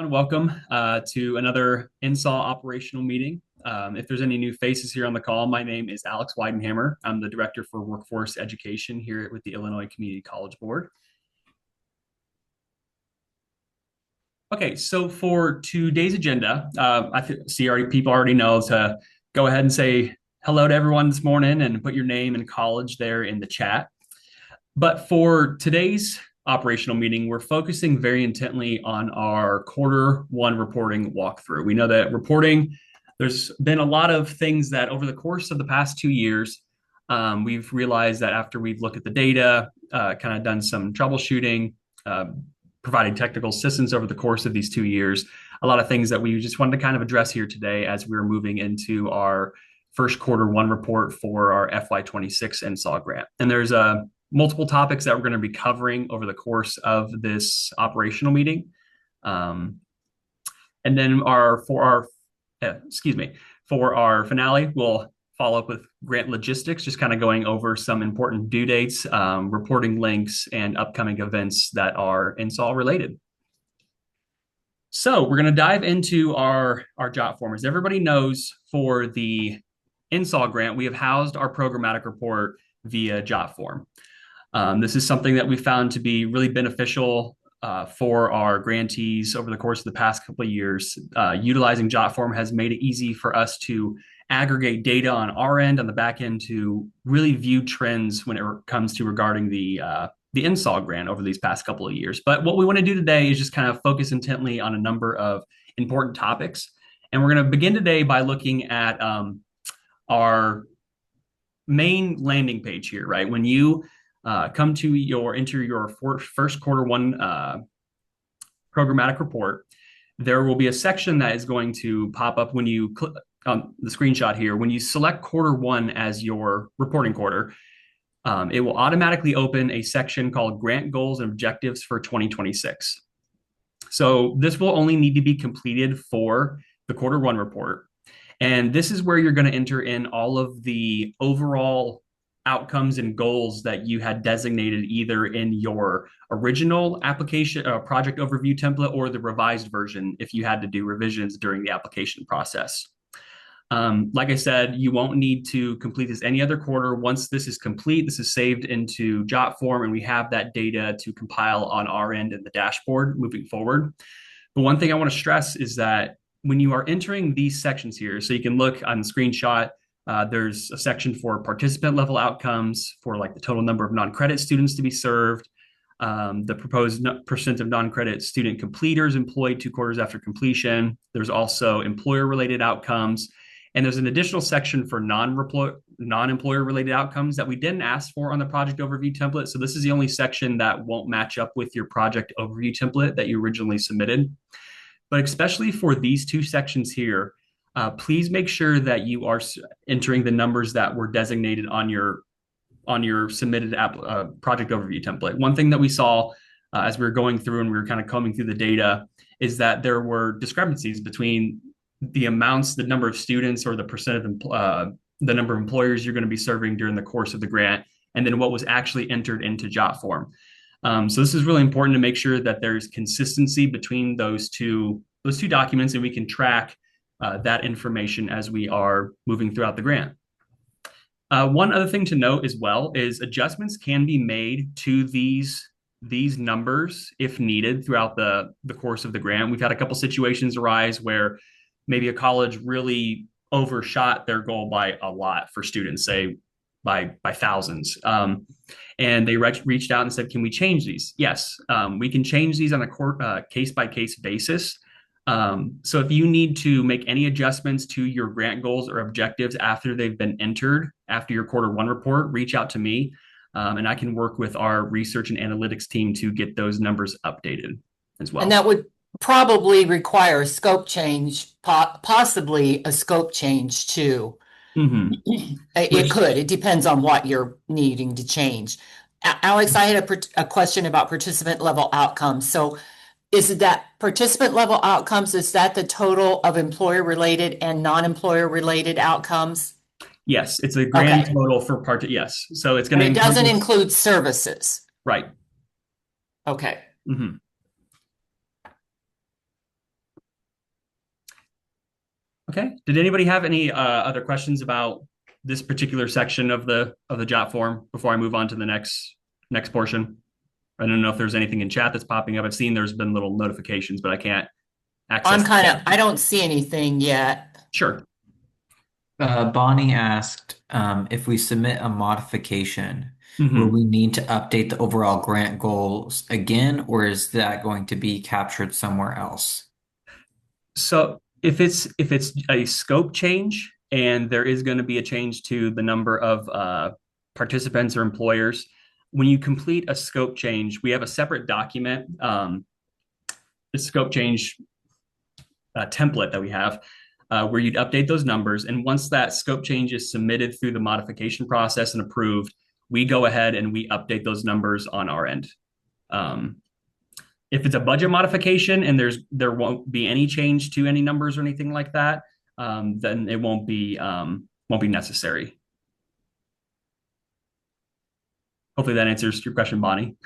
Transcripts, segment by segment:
everyone. Welcome to another NSAW operational meeting. If there's any new faces here on the call, my name is Alex Weidenhammer. I'm the Director for Workforce Education here with the Illinois Community College Board. Okay, so for today's agenda, see people already know to go ahead and say hello to everyone this morning and put your name and college there in the chat. But for today's operational meeting, we're focusing very intently on our quarter one reporting walkthrough. We know that reporting, there's been a lot of things that over the course of the past 2 years, we've realized that after we've looked at the data, kind of done some troubleshooting, providing technical assistance over the course of these 2 years, a lot of things that we just wanted to kind of address here today as we're moving into our first quarter one report for our FY26 NSAW grant. And there's multiple topics that we're going to be covering over the course of this operational meeting. And then for our finale, we'll follow up with grant logistics, just kind of going over some important due dates, reporting links, and upcoming events that are NSAW related. So we're going to dive into our JOT form. As everybody knows, for the NSAW grant, we have housed our programmatic report via JOT form. This is something that we found to be really beneficial for our grantees over the course of the past couple of years. Utilizing JOT form has made it easy for us to aggregate data on our end, on the back end, to really view trends when it comes to regarding the NSAW grant over these past couple of years. But what we want to do today is just kind of focus intently on a number of important topics. And we're going to begin today by looking at our main landing page here, right? When you come to enter your first quarter one programmatic report, there will be a section that is going to pop up when you click on the screenshot here. When you select quarter one as your reporting quarter, it will automatically open a section called Grant Goals and Objectives for 2026. So this will only need to be completed for the quarter one report. And this is where you're going to enter in all of the overall outcomes and goals that you had designated either in your original application project overview template or the revised version if you had to do revisions during the application process. Like I said, you won't need to complete this any other quarter. Once this is complete, this is saved into JOT form and we have that data to compile on our end in the dashboard moving forward. But one thing I want to stress is that when you are entering these sections here, so you can look on the screenshot, there's a section for participant level outcomes for like the total number of non-credit students to be served, the proposed percent of non-credit student completers employed 2 quarters after completion. There's also employer related outcomes. And there's an additional section for non-employer related outcomes that we didn't ask for on the project overview template. So this is the only section that won't match up with your project overview template that you originally submitted. But especially for these 2 sections here, please make sure that you are entering the numbers that were designated on your submitted project overview template. One thing that we saw as we were going through and we were kind of combing through the data is that there were discrepancies between the amounts, the number of students, or the percent of the number of employers you're going to be serving during the course of the grant, and then what was actually entered into JOT form. So this is really important to make sure that there's consistency between those two documents, and we can track that information as we are moving throughout the grant. One other thing to note as well is adjustments can be made to these numbers if needed throughout the course of the grant. We've had a couple situations arise where maybe a college really overshot their goal by a lot for students, say by thousands. And they reached out and said, can we change these? Yes, we can change these on a case-by-case basis. So if you need to make any adjustments to your grant goals or objectives after they've been entered, after your quarter one report, reach out to me, and I can work with our research and analytics team to get those numbers updated as well. And that would probably require a scope change, possibly a scope change too. Mm-hmm. It depends on what you're needing to change. Alex, I had a question about participant level outcomes. So is that participant level outcomes, is that the total of employer related and non-employer related outcomes? Yes, it's a grand total for yes. So it's going to. It doesn't include services. Right. Okay. Mm-hmm. Okay. Did anybody have any other questions about this particular section of the job form before I move on to the next portion? I don't know if there's anything in chat that's popping up. I've seen there's been little notifications, but I can't access the chat. I don't see anything yet. Sure. Bonnie asked if we submit a modification, will Hmm. we need to update the overall grant goals again, or is that going to be captured somewhere else? So if it's a scope change and there is going to be a change to the number of participants or employers, when you complete a scope change, we have a separate document, the scope change template that we have, where you'd update those numbers. And once that scope change is submitted through the modification process and approved, we go ahead and we update those numbers on our end. Um, if it's a budget modification and there won't be any change to any numbers or anything like that, then it won't be necessary. Hopefully that answers your question, Bonnie.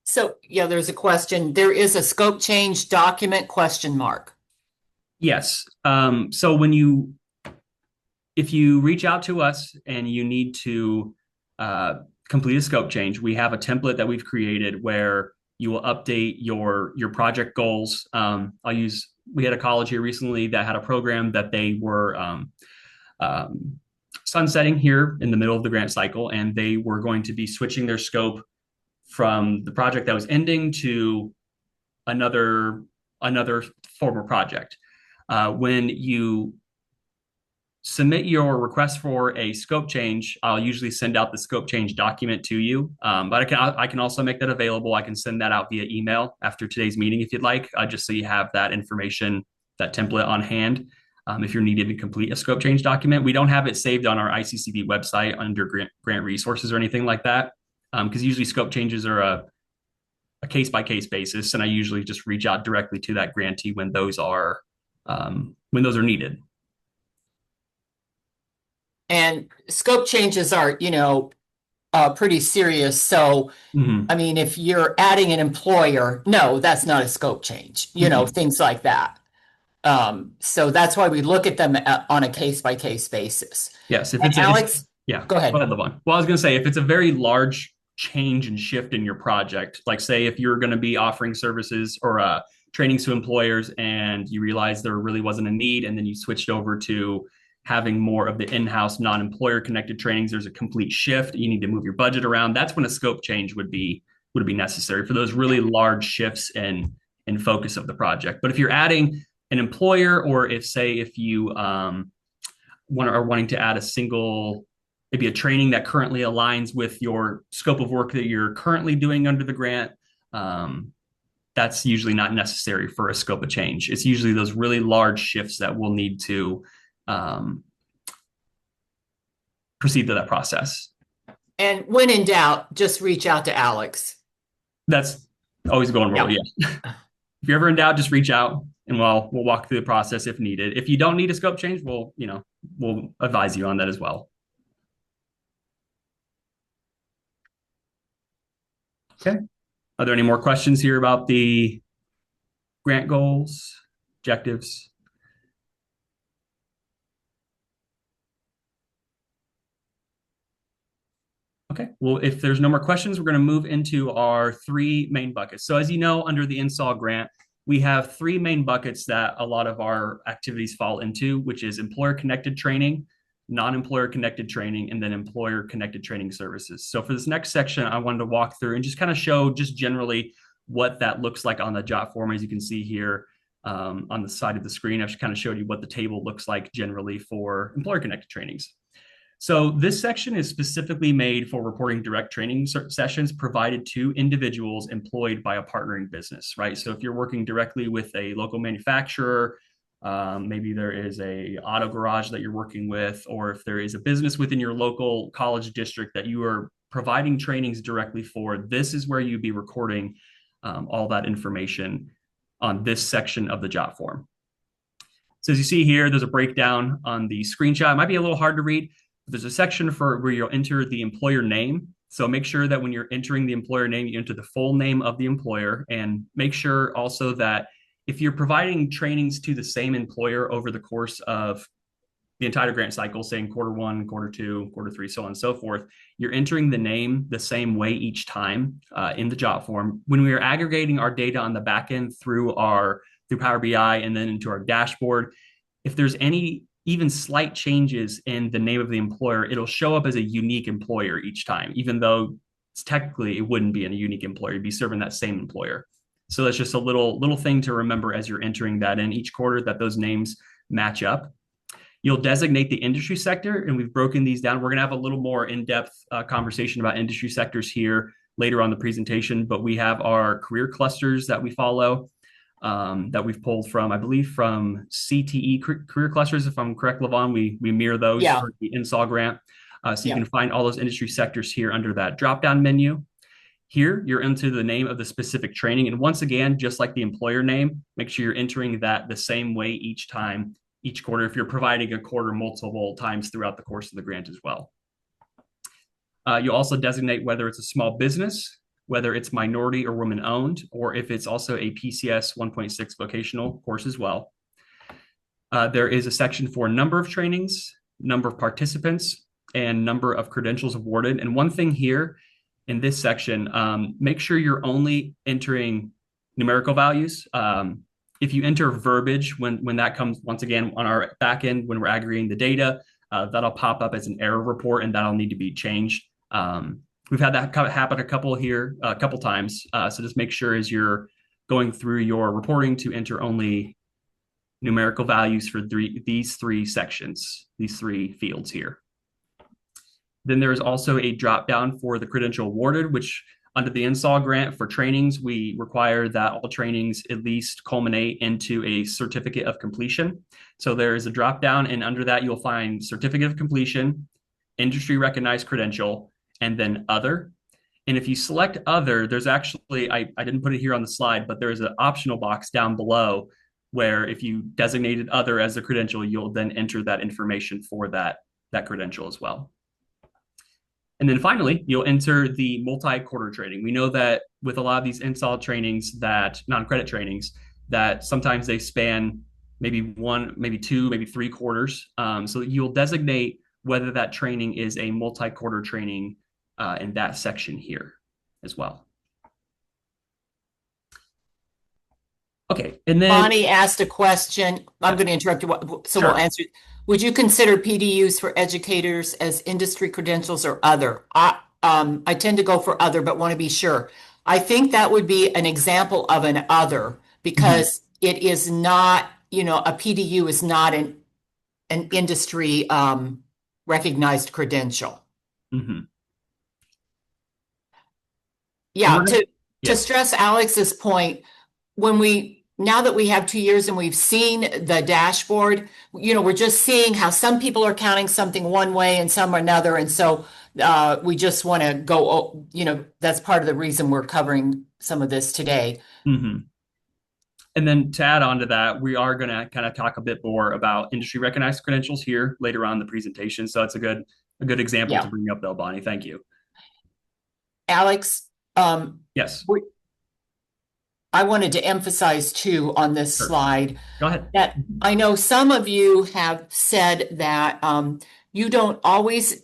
So, yeah, there's a question. There is a scope change document question mark. Yes. So if you reach out to us and you need to complete a scope change, we have a template that we've created where you will update your project goals. We had a college here recently that had a program that they were sunsetting here in the middle of the grant cycle, and they were going to be switching their scope from the project that was ending to another former project. When you submit your request for a scope change, I'll usually send out the scope change document to you. But I can also make that available. I can send that out via email after today's meeting if you'd like, just so you have that information, that template on hand. If you're needed to complete a scope change document, we don't have it saved on our ICCB website under grant resources or anything like that, because usually scope changes are a case by case basis, and I usually just reach out directly to that grantee when those are needed. And scope changes are, pretty serious. So, Mm-hmm. I mean, if you're adding an employer, no, that's not a scope change, Mm-hmm. things like that. So that's why we look at them on a case by case basis. Yes, if And it's Alex, yeah, go go ahead. ahead, Levon. Well, I was going to say if it's a very large change and shift in your project, like say if you're going to be offering services or trainings to employers and you realize there really wasn't a need, and then you switched over to having more of the in-house non-employer connected trainings, there's a complete shift. You need to move your budget around. That's when a scope change would be necessary for those really large shifts in focus of the project. But if you're adding an employer, or if you are wanting to add a single, maybe a training that currently aligns with your scope of work that you're currently doing under the grant, that's usually not necessary for a scope of change. It's usually those really large shifts that we'll need to um, proceed to that process. And when in doubt, just reach out to Alex. That's always going rule. Yeah. Yeah. If you're ever in doubt, just reach out and we'll walk through the process if needed. If you don't need a scope change, we'll advise you on that as well. Okay. Are there any more questions here about the grant goals, objectives? Okay, well, if there's no more questions, we're going to move into our three main buckets. So as you know, under the NSAW grant, we have three main buckets that a lot of our activities fall into, which is employer connected training, non-employer connected training, and then employer connected training services. So for this next section, I wanted to walk through and just kind of show just generally what that looks like on the job form. As you can see here on the side of the screen, I've just kind of showed you what the table looks like generally for employer connected trainings. So this section is specifically made for reporting direct training sessions provided to individuals employed by a partnering business, right? So if you're working directly with a local manufacturer, maybe there is a auto garage that you're working with, or if there is a business within your local college district that you are providing trainings directly for, this is where you'd be recording all that information on this section of the job form. So as you see here, there's a breakdown on the screenshot. It might be a little hard to read. There's a section for where you'll enter the employer name. So make sure that when you're entering the employer name, you enter the full name of the employer, and make sure also that if you're providing trainings to the same employer over the course of the entire grant cycle, saying quarter 1, quarter 2, quarter 3, so on and so forth, you're entering the name the same way each time in the job form. When we are aggregating our data on the back end through Power BI and then into our dashboard, if there's any even slight changes in the name of the employer, it'll show up as a unique employer each time, even though technically it wouldn't be a unique employer, you'd be serving that same employer. So that's just a little thing to remember as you're entering that in each quarter, that those names match up. You'll designate the industry sector, and we've broken these down. We're going to have a little more in-depth conversation about industry sectors here later on the presentation, but we have our career clusters that we follow that we've pulled from, I believe, from CTE career clusters. If I'm correct, Levon, we mirror those Yeah. for the NSAW grant. So you Yeah. can find all those industry sectors here under that drop-down menu. Here, you're into the name of the specific training. And once again, just like the employer name, make sure you're entering that the same way each time, each quarter, if you're providing a quarter multiple times throughout the course of the grant as well. You'll also designate whether it's a small business, whether it's minority or women owned, or if it's also a PCS 1.6 vocational course as well. There is a section for number of trainings, number of participants, and number of credentials awarded. And one thing here in this section, make sure you're only entering numerical values. If you enter verbiage when that comes, once again, on our back end, when we're aggregating the data, that'll pop up as an error report and that'll need to be changed. We've had that happen a couple times. So just make sure as you're going through your reporting to enter only numerical values for these three sections, these three fields here. Then there is also a drop down for the credential awarded, which under the NSAW grant for trainings, we require that all trainings at least culminate into a certificate of completion. So there is a drop down, and under that, you'll find certificate of completion, industry recognized credential, and then other. And if you select other, there's actually, I didn't put it here on the slide, but there's an optional box down below where if you designated other as a credential, you'll then enter that information for that credential as well. And then finally, you'll enter the multi-quarter training. We know that with a lot of these NSAW trainings, that non-credit trainings, that sometimes they span maybe 1, maybe 2, maybe 3 quarters. So you'll designate whether that training is a multi-quarter training in that section here as well. Okay, and then Bonnie asked a question. I'm going to interrupt you, so we'll answer. Would you consider PDUs for educators as industry credentials or other? I tend to go for other, but want to be sure. I think that would be an example of an other because it is not, a PDU is not an industry recognized credential. Yeah, to stress Alex's point, now that we have 2 years and we've seen the dashboard, we're just seeing how some people are counting something one way and some another. And so we just want to go, that's part of the reason we're covering some of this today. And then to add on to that, we are going to kind of talk a bit more about industry recognized credentials here later on in the presentation. So it's a good example to bring up though, Bonnie. Thank you. Alex, yes. I wanted to emphasize too on this slide. Go ahead. That I know some of you have said that you don't always,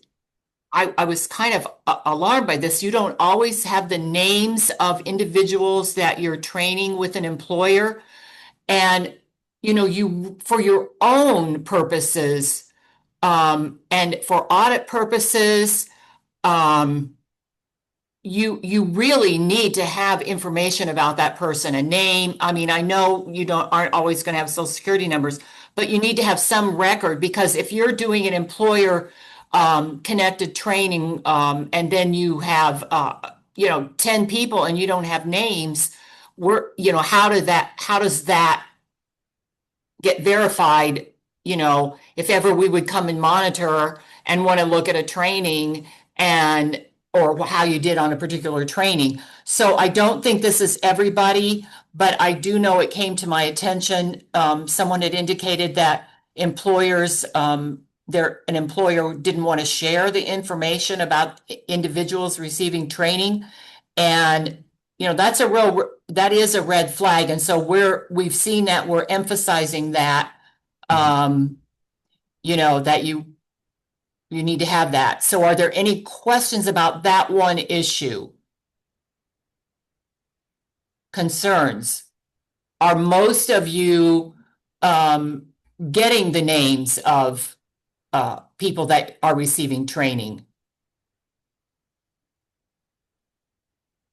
I was kind of alarmed by this, you don't always have the names of individuals that you're training with an employer. And, you, for your own purposes and for audit purposes, you really need to have information about that person, a name. I mean, I know you aren't always going to have social security numbers, but you need to have some record because if you're doing an employer connected training and then you have 10 people and you don't have names, how does that get verified? If ever we would come and monitor and want to look at a training or how you did on a particular training. So I don't think this is everybody, but I do know it came to my attention. Someone had indicated that employers, an employer didn't want to share the information about individuals receiving training. And, that's a real that is a red flag. And so we've seen that, we're emphasizing that, Mhm. that you need to have that. So are there any questions about that one issue? Concerns? Are most of you getting the names of people that are receiving training?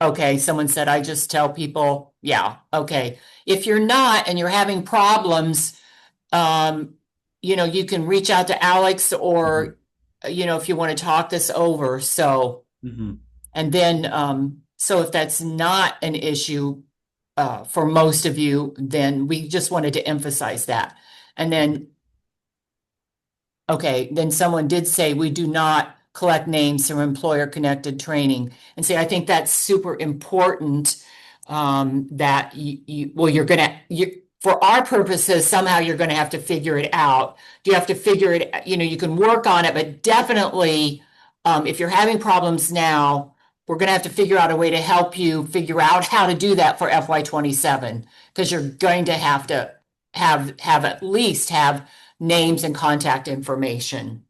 Okay, someone said, I just tell people, yeah, okay. If you're not and you're having problems, you can reach out to Alex Mhm. or, if you want to talk this over. So, Mhm. and then, so if that's not an issue, for most of you, then we just wanted to emphasize that. And then, okay, then someone did say we do not collect names from employer connected training. And say, I think that's super important, that well, for our purposes, somehow you're gonna have to figure it out. You have to figure it, you can work on it, but definitely, if you're having problems now, we're gonna have to figure out a way to help you figure out how to do that for FY 27, because you're going to have to have at least have names and contact information.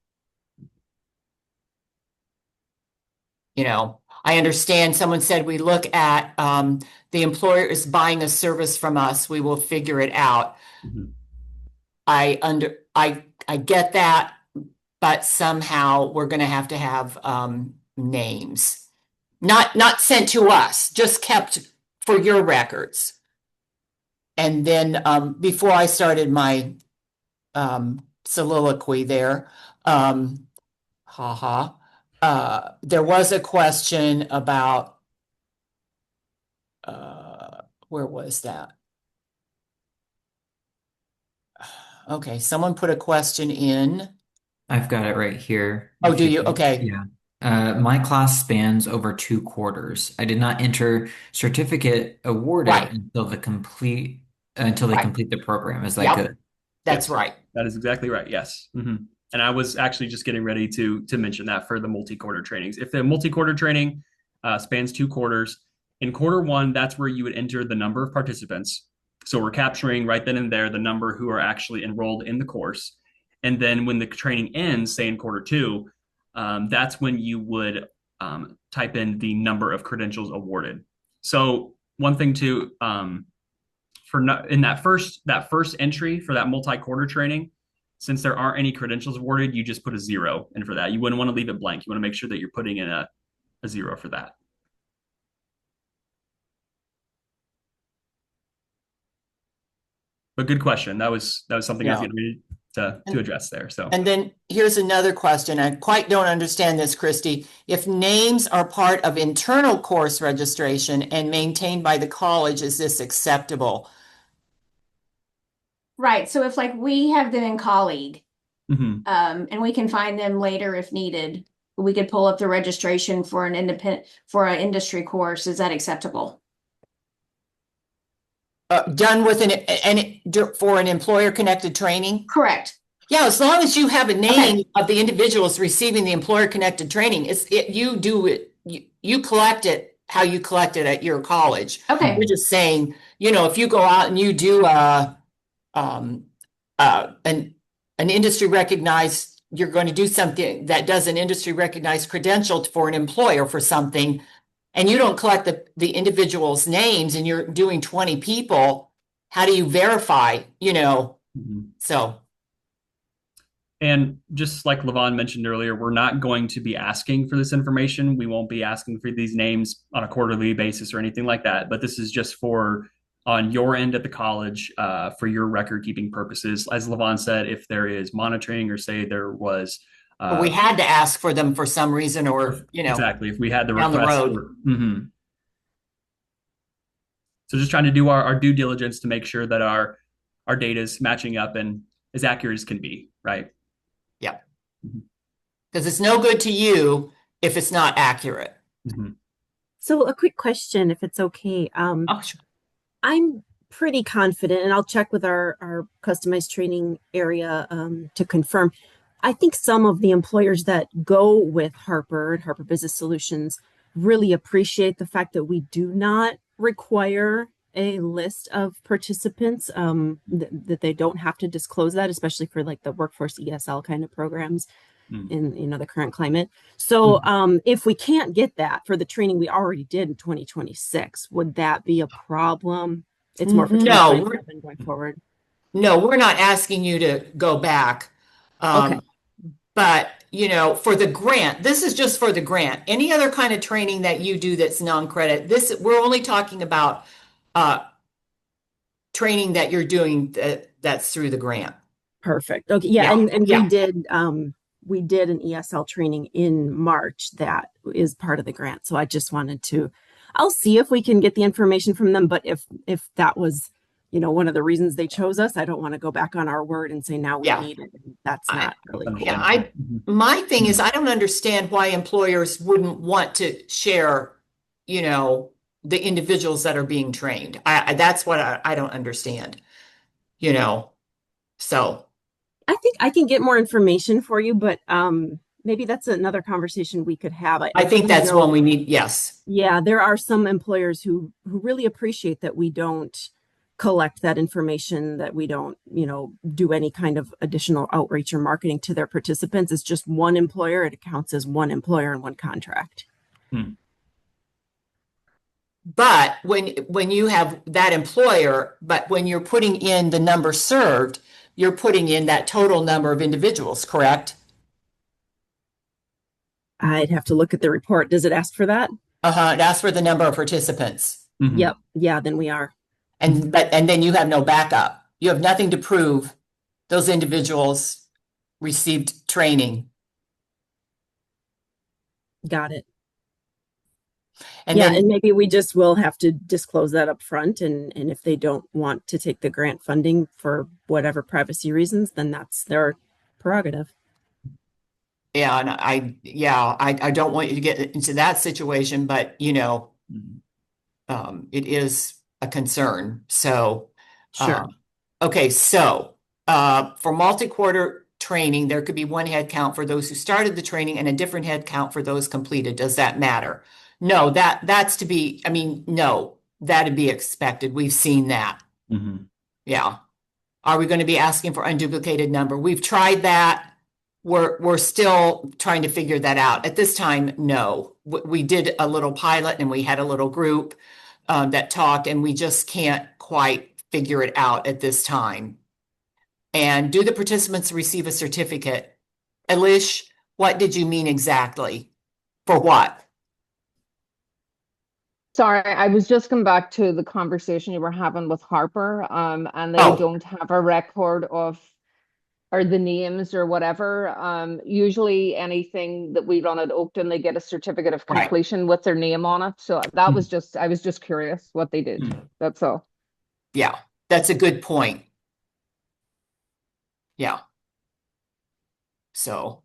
I understand someone said we look at, the employer is buying a service from us, we will figure it out. Mhm. I get that, but somehow we're gonna have to have, names. Not sent to us, just kept for your records. And then, before I started my, soliloquy there, haha. There was a question about, where was that? Okay, someone put a question in. I've got it right here. Oh, If do you, you? Okay, yeah. My class spans over 2 quarters. I did not enter certificate awarded right, until they right. complete the program. Is that Yep, good? that's Yes, right. that is exactly right. Yes. And I was actually just getting ready to mention that for the multi-quarter trainings. If the multi-quarter training spans 2 quarters, in quarter one, that's where you would enter the number of participants. So we're capturing right then and there the number who are actually enrolled in the course. And then when the training ends, say in quarter two, that's when you would type in the number of credentials awarded. So one thing to for not, in that first entry for that multi-quarter training, since there aren't any credentials awarded, you just put a zero in for that. You wouldn't want to leave it blank. You want to make sure that you're putting in a zero for that. But good question. That was something I was Yeah. getting ready to And, address there. So and then here's another question. I quite don't understand this, Christy. If names are part of internal course registration and maintained by the college, is this acceptable? Right. So if like we have them in colleague, mhm. and we can find them later if needed, we could pull up the registration for an industry course. Is that acceptable? Done with for an employer connected training? Correct. Yeah, as long as you have a name Okay. of the individuals receiving the employer connected training, you do it, you collect it how you collect it at your college. We're Okay. just saying, if you go out and you do um, an industry recognized, you're going to do something that does an industry recognized credential for an employer for something, and you don't collect the individual's names and you're doing 20 people, how do you verify, Mhm. so. And just like Levon mentioned earlier, we're not going to be asking for this information. We won't be asking for these names on a quarterly basis or anything like that. But this is just for on your end at the college for your record keeping purposes. As Levon said, if there is monitoring or say there was Or we uh, had to ask for them for some reason or, exactly if we had the down the request road. for, so just trying to do our due diligence to make sure that our data is matching up and as accurate as can be, right? Yeah. Mhm. Because it's no good to you if it's not accurate. Mhm. So a quick question, if it's okay. Oh, sure. I'm pretty confident, and I'll check with our customized training area to confirm. I think some of the employers that go with Harper and Harper Business Solutions really appreciate the fact that we do not require a list of participants that they don't have to disclose that, especially for like the workforce ESL kind of programs in the current climate. So if we can't get that for the training we already did in 2026, would that be a problem? It's more for No, 2027 going forward. no, we're not asking you to go back. Okay. But, for the grant, this is just for the grant. Any other kind of training that you do that's non-credit, we're only talking about training that you're doing that's through the grant. Perfect. Okay. Yeah. Yeah, And yeah. we did an ESL training in March that is part of the grant. So I just wanted to, I'll see if we can get the information from them. But if that was, one of the reasons they chose us, I don't want to go back on our word and say now we Yeah. need it. That's not really cool. Yeah, my thing is I don't understand why employers wouldn't want to share, the individuals that are being trained. That's what I don't understand, so. I think I can get more information for you, but maybe that's another conversation we could have. I think that's one we need. Yes. Yeah, there are some employers who really appreciate that we don't collect that information, that we don't, do any kind of additional outreach or marketing to their participants. It's just one employer. It counts as one employer and one contract. But when you have that employer, but when you're putting in the number served, you're putting in that total number of individuals, correct? I'd have to look at the report. Does it ask for that? That's for the number of participants. Yep. Yeah, then we are. And then you have no backup. You have nothing to prove those individuals received training. Got it. And yeah, then, and maybe we just will have to disclose that up front. And if they don't want to take the grant funding for whatever privacy reasons, then that's their prerogative. yeah, and I don't want you to get into that situation, but it is a concern. So, Sure. okay, so for multi-quarter training, there could be one head count for those who started the training and a different head count for those completed. Does that matter? No, that's to be, no, that'd be expected. We've seen that. Yeah. Are we going to be asking for unduplicated number? We've tried that. We're still trying to figure that out. At this time, no. We did a little pilot and we had a little group that talked, and we just can't quite figure it out at this time. And do the participants receive a certificate? Elish, what did you mean exactly? For what? Sorry, I was just coming back to the conversation you were having with Harper, and they don't have a record of or the names or whatever. Usually anything that we run at Oakton, they get a certificate of completion with their name on it. So that was just, I was just curious what they did. That's all. Yeah, that's a good point. Yeah. So,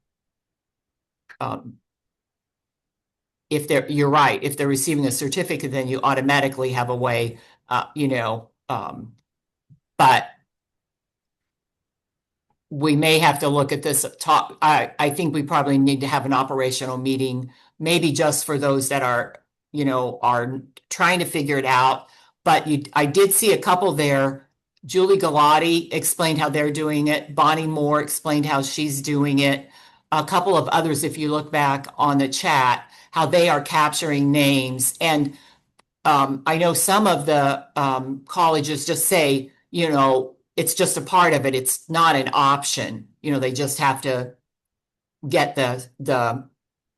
you're right. If they're receiving a certificate, then you automatically have a way, but we may have to look at this talk. I think we probably need to have an operational meeting, maybe just for those that are trying to figure it out. But I did see a couple there. Julie Galati explained how they're doing it. Bonnie Moore explained how she's doing it. A couple of others, if you look back on the chat, how they are capturing names. And I know some of the colleges just say, it's just a part of it. It's not an option. They just have to get the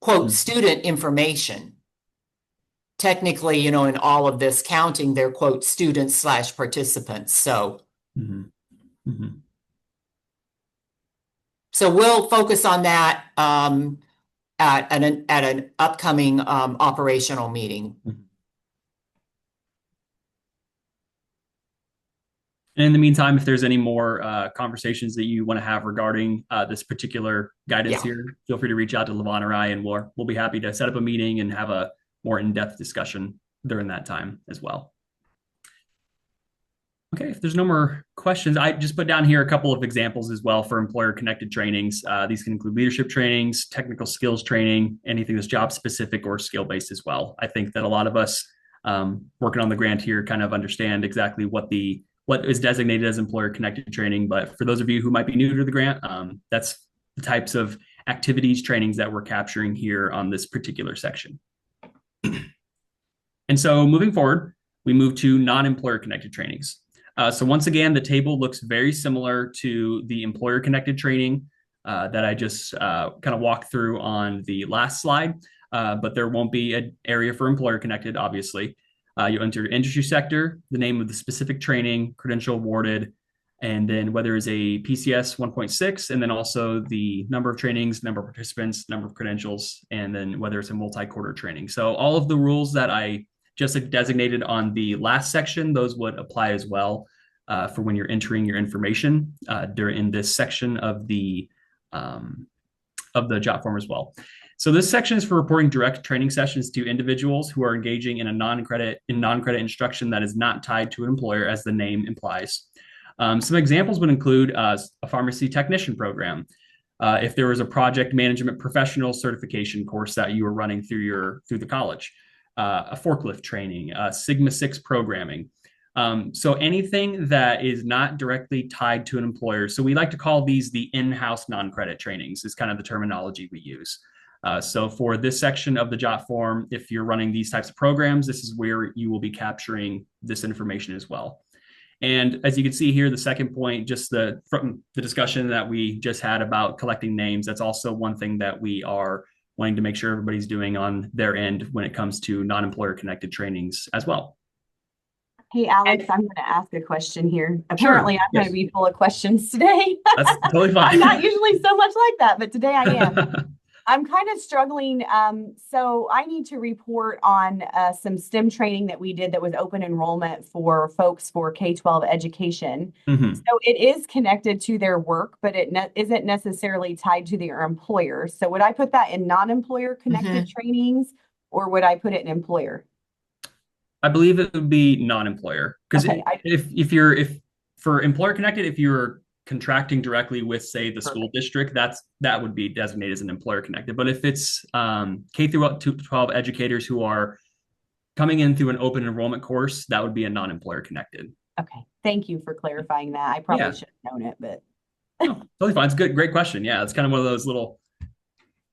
quote student information. Technically, in all of this counting, they're quote students / participants. So, so we'll focus on that at an upcoming operational meeting. And in the meantime, if there's any more conversations that you want to have regarding this particular guidance here, feel free to reach out to Levon or I, and we'll be happy to set up a meeting and have a more in-depth discussion during that time as well. Okay, if there's no more questions, I just put down here a couple of examples as well for employer-connected trainings. These can include leadership trainings, technical skills training, anything that's job-specific or skill-based as well. I think that a lot of us working on the grant here, kind of understand exactly what is designated as employer connected training. But for those of you who might be new to the grant, that's the types of activities, trainings that we're capturing here on this particular section. And so moving forward, we move to non-employer connected trainings. So once again, the table looks very similar to the employer connected training that I just kind of walked through on the last slide, but there won't be an area for employer connected, obviously. You enter industry sector, the name of the specific training, credential awarded, and then whether it's a PCS 1.6, and then also the number of trainings, number of participants, number of credentials, and then whether it's a multi-quarter training. So all of the rules that I just designated on the last section, those would apply as well for when you're entering your information during this section of the job form as well. So this section is for reporting direct training sessions to individuals who are engaging in a non-credit instruction that is not tied to an employer, as the name implies. Some examples would include a pharmacy technician program. If there was a project management professional certification course that you were running through the college, a forklift training, Sigma 6 programming. So anything that is not directly tied to an employer. So we like to call these the in-house non-credit trainings is kind of the terminology we use. So for this section of the JOT form, if you're running these types of programs, this is where you will be capturing this information as well. And as you can see here, the second point, just from the discussion that we just had about collecting names, that's also one thing that we are wanting to make sure everybody's doing on their end when it comes to non-employer connected trainings as well. Hey, Alex, I'm going to ask a question here. Apparently, Sure. I'm going to be full of questions today. That's totally fine. I'm not usually so much like that, but today I am. I'm kind of struggling. So I need to report on some STEM training that we did that was open enrollment for folks for K-12 education. Mm-hmm. So it is connected to their work, but it isn't necessarily tied to their employer. So would I put that in non-employer connected trainings, or would I put it in employer? I believe it would be non-employer, because Okay, if for employer connected, if you're contracting directly with, say, the school district, that would be designated as an employer connected. But if it's K through 12 educators who are coming in through an open enrollment course, that would be a non-employer connected. Okay, thank you for clarifying that. I probably should have known it, but no, totally fine. It's good, great question. Yeah, it's kind of one of those little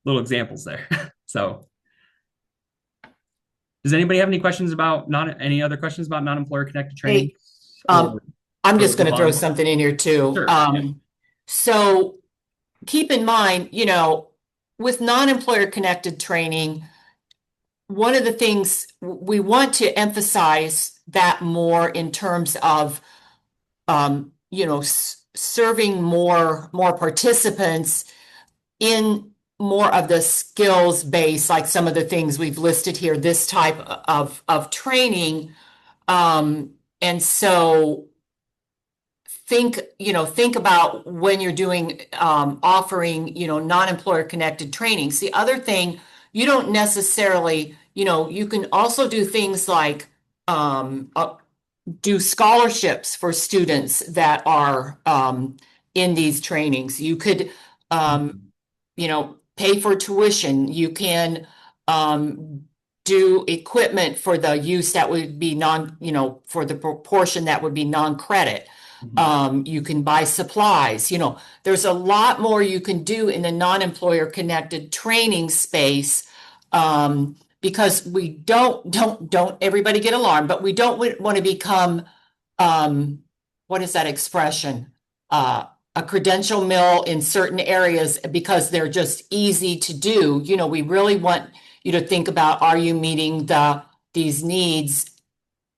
examples there. So, does anybody have any questions about any other questions about non-employer connected training? Hey, I'm just going to throw something in here too. Sure, So keep in mind, with non-employer connected training, one of the things we want to emphasize that more in terms of, serving more participants in more of the skills base, like some of the things we've listed here, this type of training. And so think about when you're doing, offering, non-employer connected trainings. The other thing, you don't necessarily, you can also do things like, do scholarships for students that are, in these trainings. You could, pay for tuition. You can, do equipment for the use that would be for the proportion that would be non-credit. You can buy supplies. There's a lot more you can do in the non-employer connected training space, because we don't everybody get alarmed, but we don't want to become, what is that expression? A credential mill in certain areas because they're just easy to do. We really want you to think about, are you meeting these needs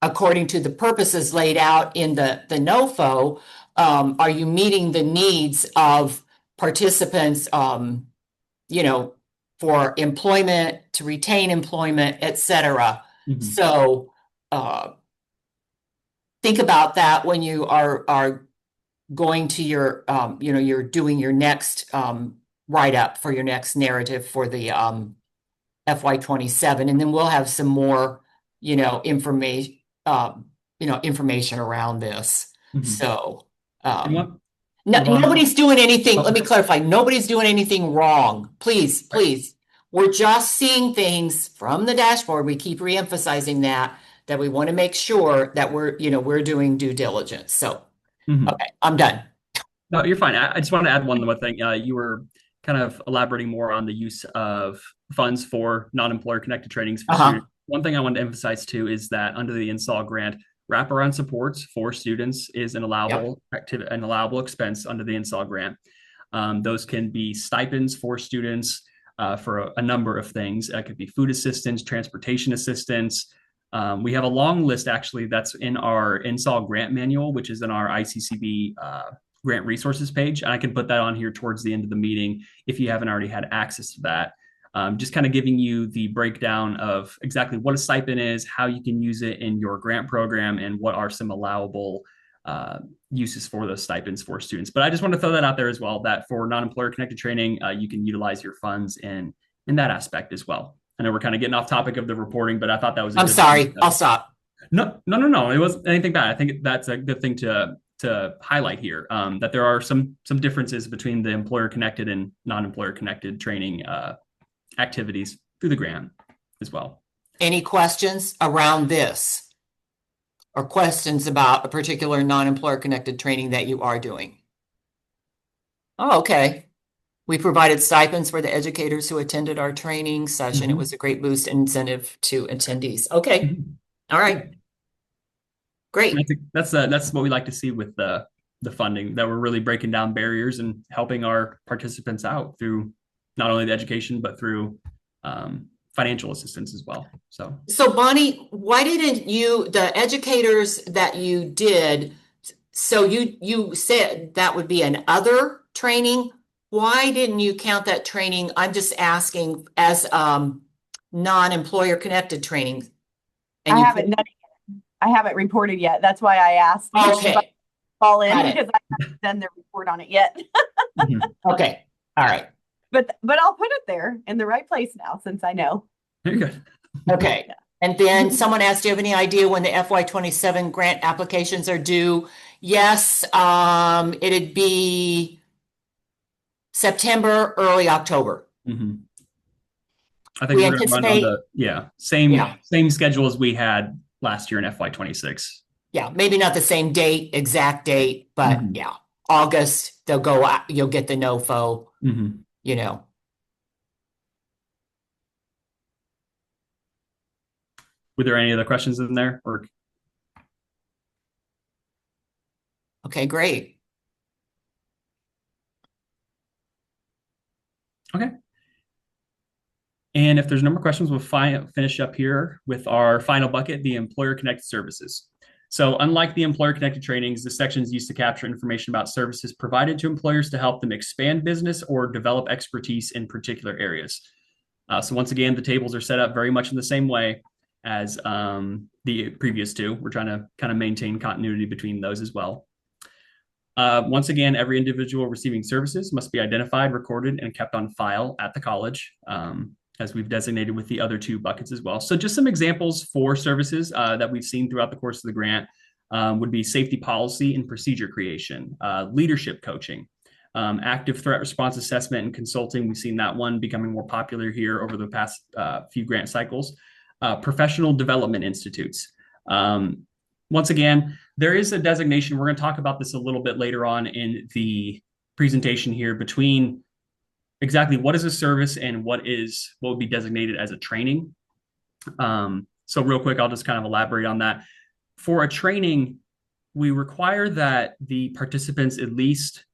according to the purposes laid out in the NOFO? Are you meeting the needs of participants, for employment, to retain employment, et cetera? So think about that when you are going to your, you're doing your next write-up for your next narrative for the FY27, and then we'll have some more, information, information around this. So, nobody's doing anything. Let me clarify. Nobody's doing anything wrong. Please. We're just seeing things from the dashboard. We keep reemphasizing that that we want to make sure that we're doing due diligence. So, okay, I'm done. No, you're fine. I just want to add one more thing. You were kind of elaborating more on the use of funds for non-employer connected trainings for students. One thing I want to emphasize too is that under the NSAW grant, wraparound supports for students is an allowable an allowable expense under the NSAW grant. Those can be stipends for students for a number of things. It could be food assistance, transportation assistance. We have a long list actually that's in our NSAW grant manual, which is in our ICCB grant resources page. And I can put that on here towards the end of the meeting if you haven't already had access to that. Just kind of giving you the breakdown of exactly what a stipend is, how you can use it in your grant program, and what are some allowable uses for those stipends for students. But I just want to throw that out there as well, that for non-employer connected training, you can utilize your funds in that aspect as well. I know we're kind of getting off topic of the reporting, but I thought that was I'm sorry. I'll stop. No. It wasn't anything bad. I think that's a good thing to highlight here, that there are some differences between the employer connected and non-employer connected training activities through the grant as well. Any questions around this? Or questions about a particular non-employer connected training that you are doing? Oh, okay. We provided stipends for the educators who attended our training session. It was a great boost and incentive to attendees. Okay. All right. Great. I think that's what we like to see with the funding, that we're really breaking down barriers and helping our participants out through not only the education, but through financial assistance as well. So Bonnie, why didn't the educators that you did, so you said that would be an other training. Why didn't you count that training? I'm just asking as non-employer connected training. And I haven't done it yet. I haven't reported yet. That's why I asked. Okay. Fall in because I haven't done the report on it yet. Okay. All right. But I'll put it there in the right place now since I know. very good. Okay. And then someone asked, do you have any idea when the FY27 grant applications are due? Yes, it'd be September, early October. I think we're going to run on the same schedule as we had last year in FY26. Yeah, maybe not the same exact date, but yeah, August, they'll go out, you'll get the NOFO, you know. Were there any other questions in there? Or okay, great. Okay. And if there's no more questions, we'll finish up here with our final bucket, the employer connected services. So unlike the employer connected trainings, this section is used to capture information about services provided to employers to help them expand business or develop expertise in particular areas. So once again, the tables are set up very much in the same way as the previous two. We're trying to kind of maintain continuity between those as well. Once again, every individual receiving services must be identified, recorded, and kept on file at the college, as we've designated with the other two buckets as well. So just some examples for services that we've seen throughout the course of the grant would be safety policy and procedure creation, leadership coaching, active threat response assessment and consulting. We've seen that one becoming more popular here over the past few grant cycles. Professional development institutes. Once again, there is a designation. We're going to talk about this a little bit later on in the presentation here between exactly what is a service and what would be designated as a training. So real quick, I'll just kind of elaborate on that. For a training, we require that the participants at least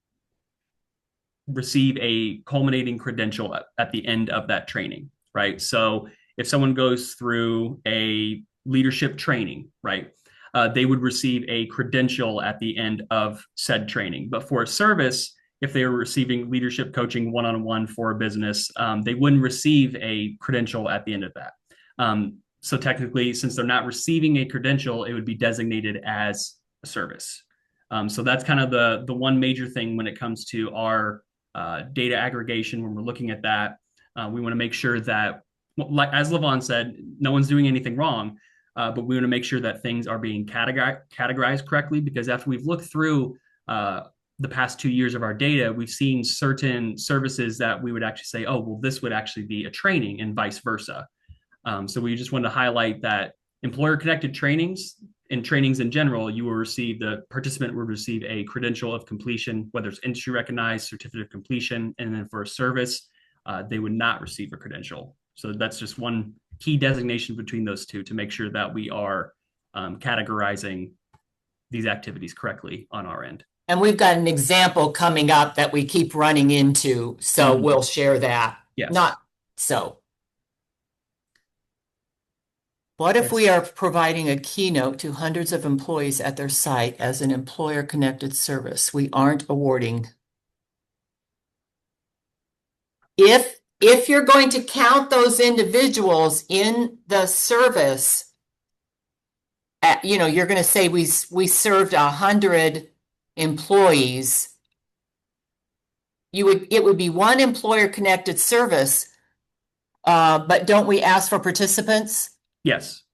receive a culminating credential at the end of that training, right? So if someone goes through a leadership training, right, they would receive a credential at the end of said training. But for a service, if they were receiving leadership coaching one-on-one for a business, they wouldn't receive a credential at the end of that. So technically, since they're not receiving a credential, it would be designated as a service. So that's kind of the one major thing when it comes to our data aggregation. When we're looking at that, we want to make sure that, like as Levon said, no one's doing anything wrong, but we want to make sure that things are being categorized correctly, because after we've looked through the past 2 years of our data, we've seen certain services that we would actually say, oh, well, this would actually be a training, and vice versa. So we just wanted to highlight that employer connected trainings and trainings in general, the participant would receive a credential of completion, whether it's industry recognized certificate of completion, and then for a service, they would not receive a credential. So that's just one key designation between those two to make sure that we are categorizing these activities correctly on our end. And we've got an example coming up that we keep running into, so we'll share that. Yes. Not so. What if we are providing a keynote to hundreds of employees at their site as an employer-connected service? We aren't awarding. If you're going to count those individuals in the service, you're going to say we served 100 employees. It would be one employer-connected service, but don't we ask for participants? Yes.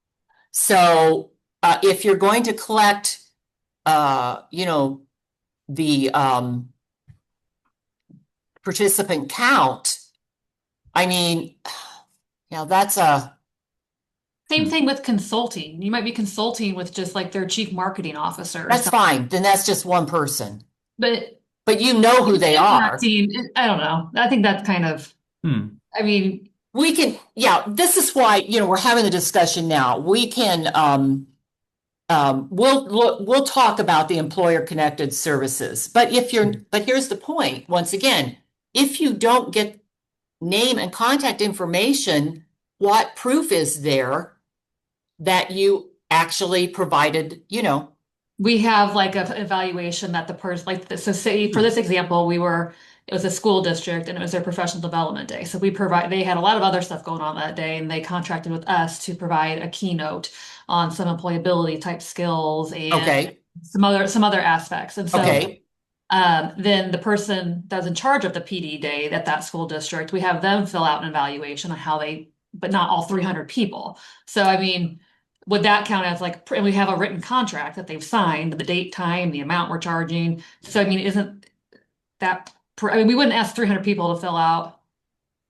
So if you're going to collect, the participant count, I mean, that's a. Same thing with consulting. You might be consulting with just like their chief marketing officer. That's fine. Then that's just one person. But you know who they are. I don't know. I think that's kind of, I mean. We can, this is why, we're having the discussion now. We can, we'll talk about the employer connected services. But here's the point, once again, if you don't get name and contact information, what proof is there that you actually provided, We have like an evaluation that the person, like this, so say for this example, it was a school district and it was their professional development day. So they had a lot of other stuff going on that day and they contracted with us to provide a keynote on some employability type skills and some other aspects. And so then the person that's in charge of the PD day at that school district, we have them fill out an evaluation on how but not all 300 people. So, I mean, would that count as and we have a written contract that they've signed, the date, time, the amount we're charging. So, I mean, isn't that, we wouldn't ask 300 people to fill out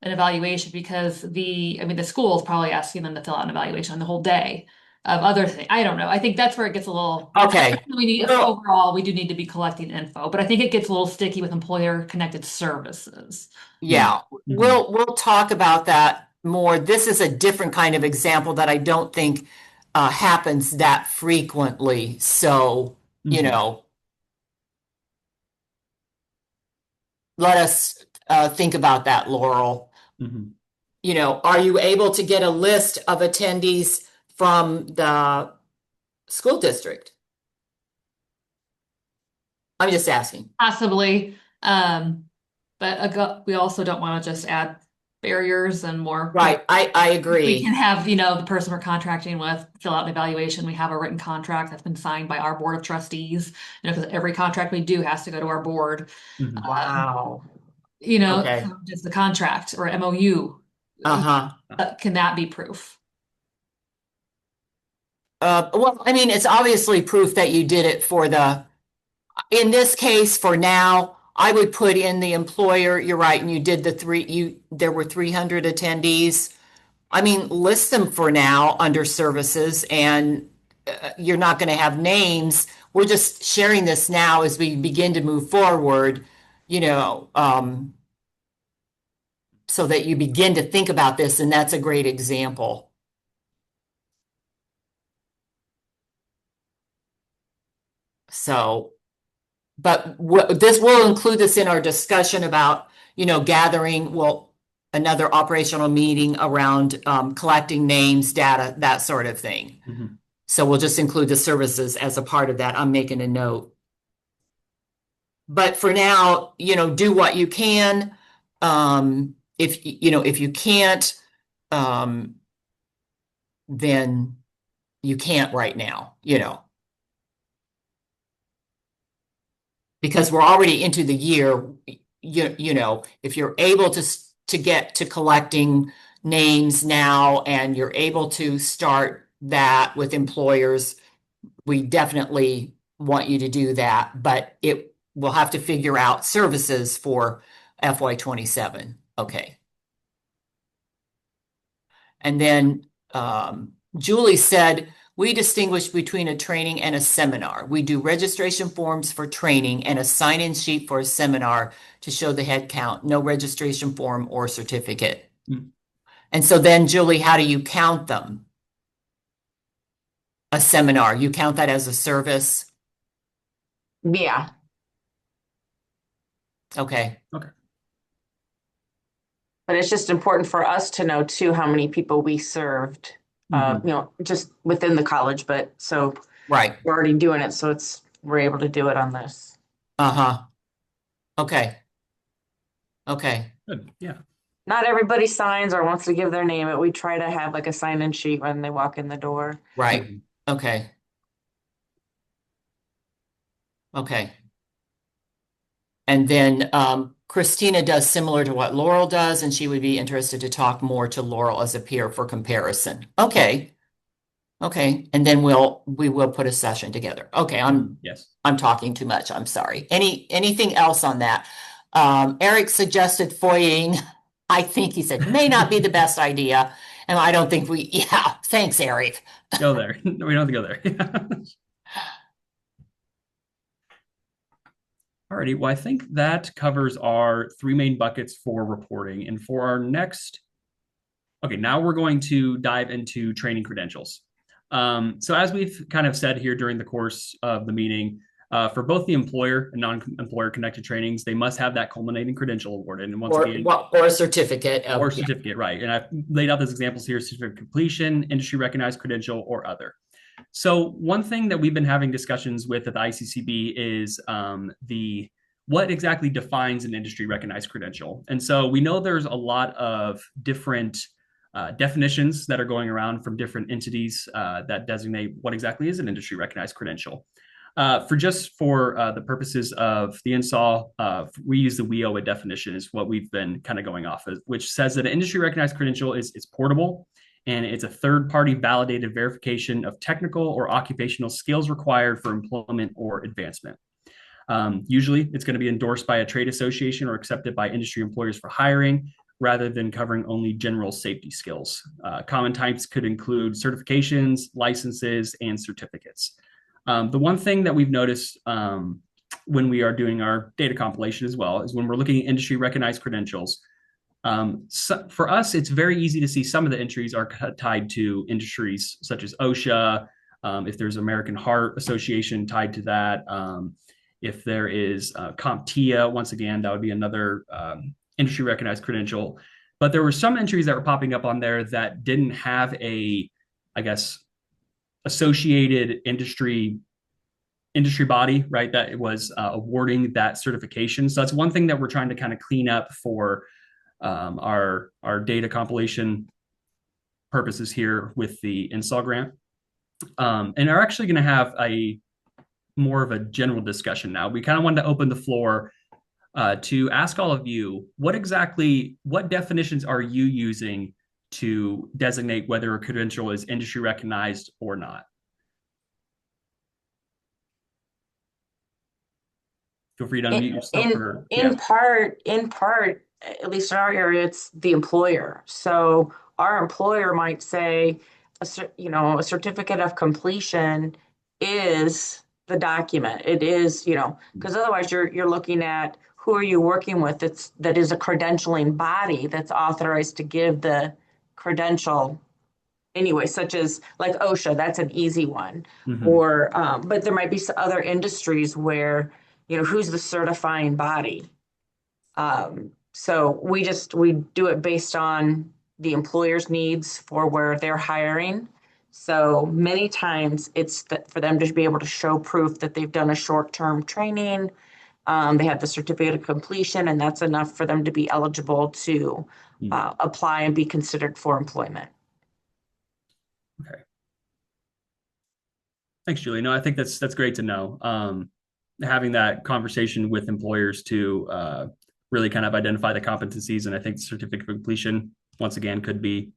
an evaluation because the school is probably asking them to fill out an evaluation on the whole day of other things. I don't know. I think that's where it gets a little, overall, we do need to be collecting info, but I think it gets a little sticky with employer connected services. Yeah, we'll talk about that more. This is a different kind of example that I don't think happens that frequently. So, let us think about that, Laurel. Are you able to get a list of attendees from the school district? I'm just asking. Possibly. But we also don't want to just add barriers and more. Right. I agree. We can have, the person we're contracting with fill out an evaluation. We have a written contract that's been signed by our board of trustees, because every contract we do has to go to our board. Wow. Just the contract or MOU. Can that be proof? Well, I mean, it's obviously proof that you did it in this case, for now, I would put in the employer, you're right, and you did there were 300 attendees. I mean, list them for now under services, and you're not going to have names. We're just sharing this now as we begin to move forward, so that you begin to think about this, and that's a great example. So, but we'll include this in our discussion about, gathering, another operational meeting around collecting names, data, that sort of thing. So we'll just include the services as a part of that. I'm making a note. But for now, do what you can. If you can't, then you can't right now, because we're already into the year. If you're able to get to collecting names now and you're able to start that with employers, we definitely want you to do that, but we'll have to figure out services for FY27. Okay. And then Julie said, we distinguish between a training and a seminar. We do registration forms for training and a sign-in sheet for a seminar to show the head count, no registration form or certificate. Hmm. And so then, Julie, how do you count them? A seminar, you count that as a service? Yeah. Okay. Okay. But it's just important for us to know too how many people we served, Mhm. just within the college. But so Right. we're already doing it, so we're able to do it on this. Uh-huh. Okay. Okay. Good. Yeah. Not everybody signs or wants to give their name, but we try to have like a sign-in sheet when they walk in the door. Right. Mhm. Okay. Okay. And then Christina does similar to what Laurel does, and she would be interested to talk more to Laurel as a peer for comparison. Okay. Okay. And then we will put a session together. Okay, Yes. I'm talking too much. I'm sorry. Anything else on that? Eric suggested FOIAing. I think he said may not be the best idea. And I don't think yeah, thanks, Eric. Go there. We don't have to go there. Alrighty, well, I think that covers our three main buckets for reporting. And for our next, okay, now we're going to dive into training credentials. So as we've kind of said here during the course of the meeting, for both the employer and non-employer connected trainings, they must have that culminating credential awarded. And once again, or a certificate. or certificate, right? And I've laid out those examples here: certificate of completion, industry recognized credential, or other. So one thing that we've been having discussions with at the ICCB is what exactly defines an industry recognized credential. And so we know there's a lot of different definitions that are going around from different entities that designate what exactly is an industry recognized credential. For the purposes of the NSAW, we use the WIOA definition is what we've been kind of going off of, which says that an industry recognized credential is portable, and it's a third-party validated verification of technical or occupational skills required for employment or advancement. Usually, it's going to be endorsed by a trade association or accepted by industry employers for hiring, rather than covering only general safety skills. Common types could include certifications, licenses, and certificates. The one thing that we've noticed when we are doing our data compilation as well is when we're looking at industry recognized credentials, so for us, it's very easy to see some of the entries are tied to industries such as OSHA, if there's American Heart Association tied to that, if there is CompTIA, once again, that would be another industry recognized credential. But there were some entries that were popping up on there that didn't have I guess, associated industry body, right? That it was awarding that certification. So that's one thing that we're trying to kind of clean up for our data compilation purposes here with the NSAW grant. And are actually going to have a more of a general discussion now. We kind of wanted to open the floor to ask all of you, what definitions are you using to designate whether a credential is industry recognized or not? Feel free to unmute yourself. In part, at least in our area, it's the employer. So our employer might say, a certificate of completion is the document. It is, because otherwise you're looking at who are you working with that is a credentialing body that's authorized to give the credential anyway, such as like OSHA, that's an easy one. Mhm. Or, but there might be other industries where, who's the certifying body? So we do it based on the employer's needs for where they're hiring. So many times it's for them to be able to show proof that they've done a short-term training. They have the certificate of completion, and that's enough for them to be eligible to apply and be considered for employment. Okay. Thanks, Julie. No, I think that's great to know. Having that conversation with employers to really kind of identify the competencies, and I think the certificate of completion, once again, could be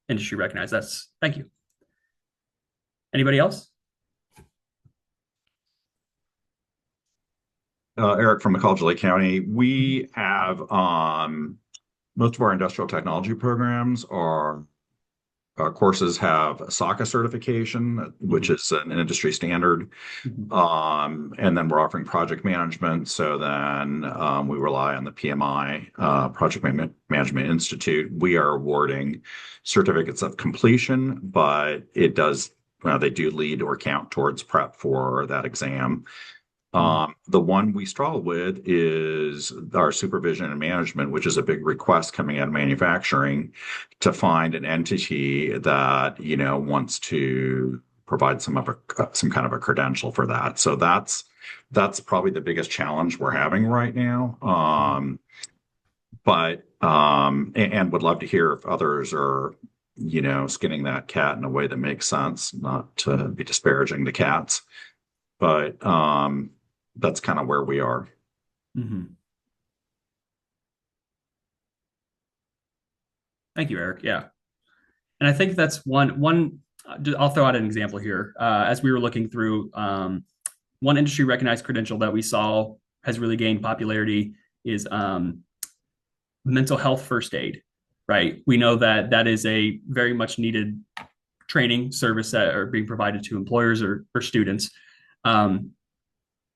industry recognized. Thank you. Anybody else? Eric from McCall County. We have most of our industrial technology programs are courses have SOCA certification, which is an industry standard. And then we're offering project management. So then we rely on the PMI, Management Institute. We are awarding certificates of completion, but it does, they do lead or count towards prep for that exam. The one we struggle with is our supervision and management, which is a big request coming out of manufacturing to find an entity that, wants to provide some kind of a credential for that. So that's probably the biggest challenge we're having right now. And would love to hear if others are, skinning that cat in a way that makes sense, not to be disparaging the cats, but that's kind of where we are. Thank you, Eric. Yeah. And I think that's one, I'll throw out an example here. As we were looking through, one industry recognized credential that we saw has really gained popularity is mental health first aid, right? We know that that is a very much needed training service that are being provided to employers or students.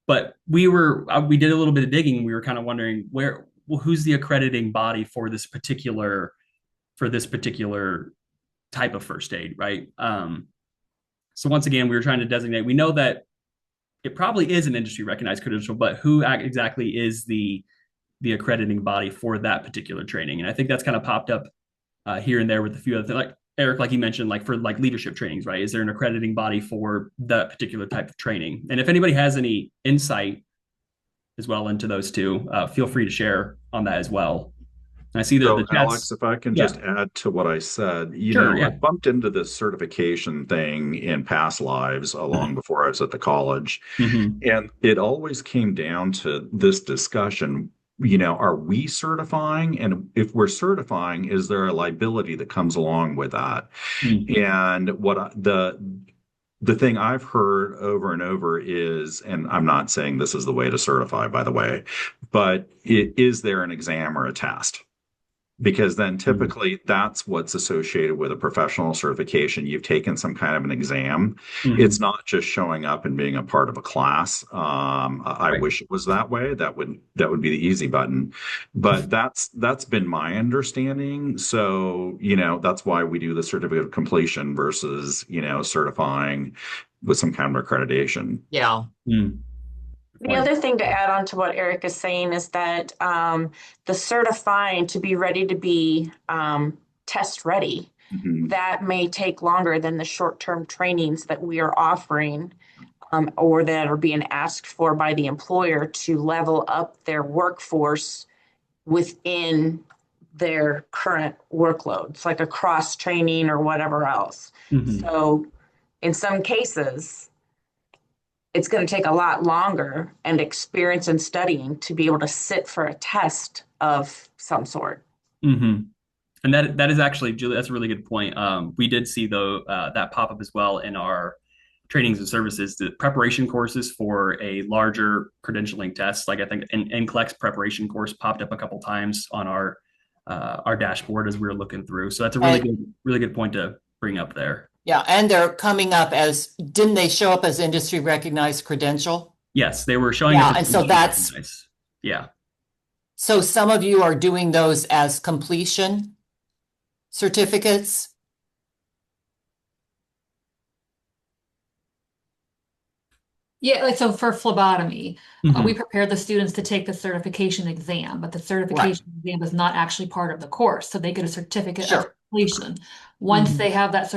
But we did a little bit of digging. We were kind of wondering who's the accrediting body for this particular type of first aid, right? So once again, we were trying to designate. We know that it probably is an industry recognized credential, but who exactly is the accrediting body for that particular training? And I think that's kind of popped up here and there with a few other things, like Eric, like you mentioned, like for like leadership trainings, right? Is there an accrediting body for that particular type of training? And if anybody has any insight as well into those two, feel free to share on that as well. I see that the chat's, Alex, if I can just add to what I said, I bumped into this certification thing in past lives long before I was at the college. And it always came down to this discussion, are we certifying? And if we're certifying, is there a liability that comes along with that? And the thing I've heard over and over is, and I'm not saying this is the way to certify, by the way, but is there an exam or a test? Because then typically that's what's associated with a professional certification. You've taken some kind of an exam. It's not just showing up and being a part of a class. I wish it was that way. That would be the easy button. But that's been my understanding. So, that's why we do the certificate of completion versus, certifying with some kind of accreditation. Yeah. The other thing to add on to what Eric is saying is that the certifying to be ready to be test ready, that may take longer than the short-term trainings that we are offering or that are being asked for by the employer to level up their workforce within their current workloads, like a cross training or whatever else. So in some cases, it's going to take a lot longer and experience and studying to be able to sit for a test of some sort. And that is actually, Julie, that's a really good point. We did see though that pop up as well in our trainings and services, the preparation courses for a larger credentialing test. Like I think an NCLEX preparation course popped up a couple times on our dashboard as we were looking through. So that's a really good point to bring up there. Yeah, and they're coming up didn't they show up as industry recognized credential? Yes, they were showing up. And so that's nice. Yeah. So some of you are doing those as completion certificates. Yeah, like so for phlebotomy, we prepare the students to take the certification exam, but the certification exam is not actually part of the course. So they get a certificate of completion. Once they have that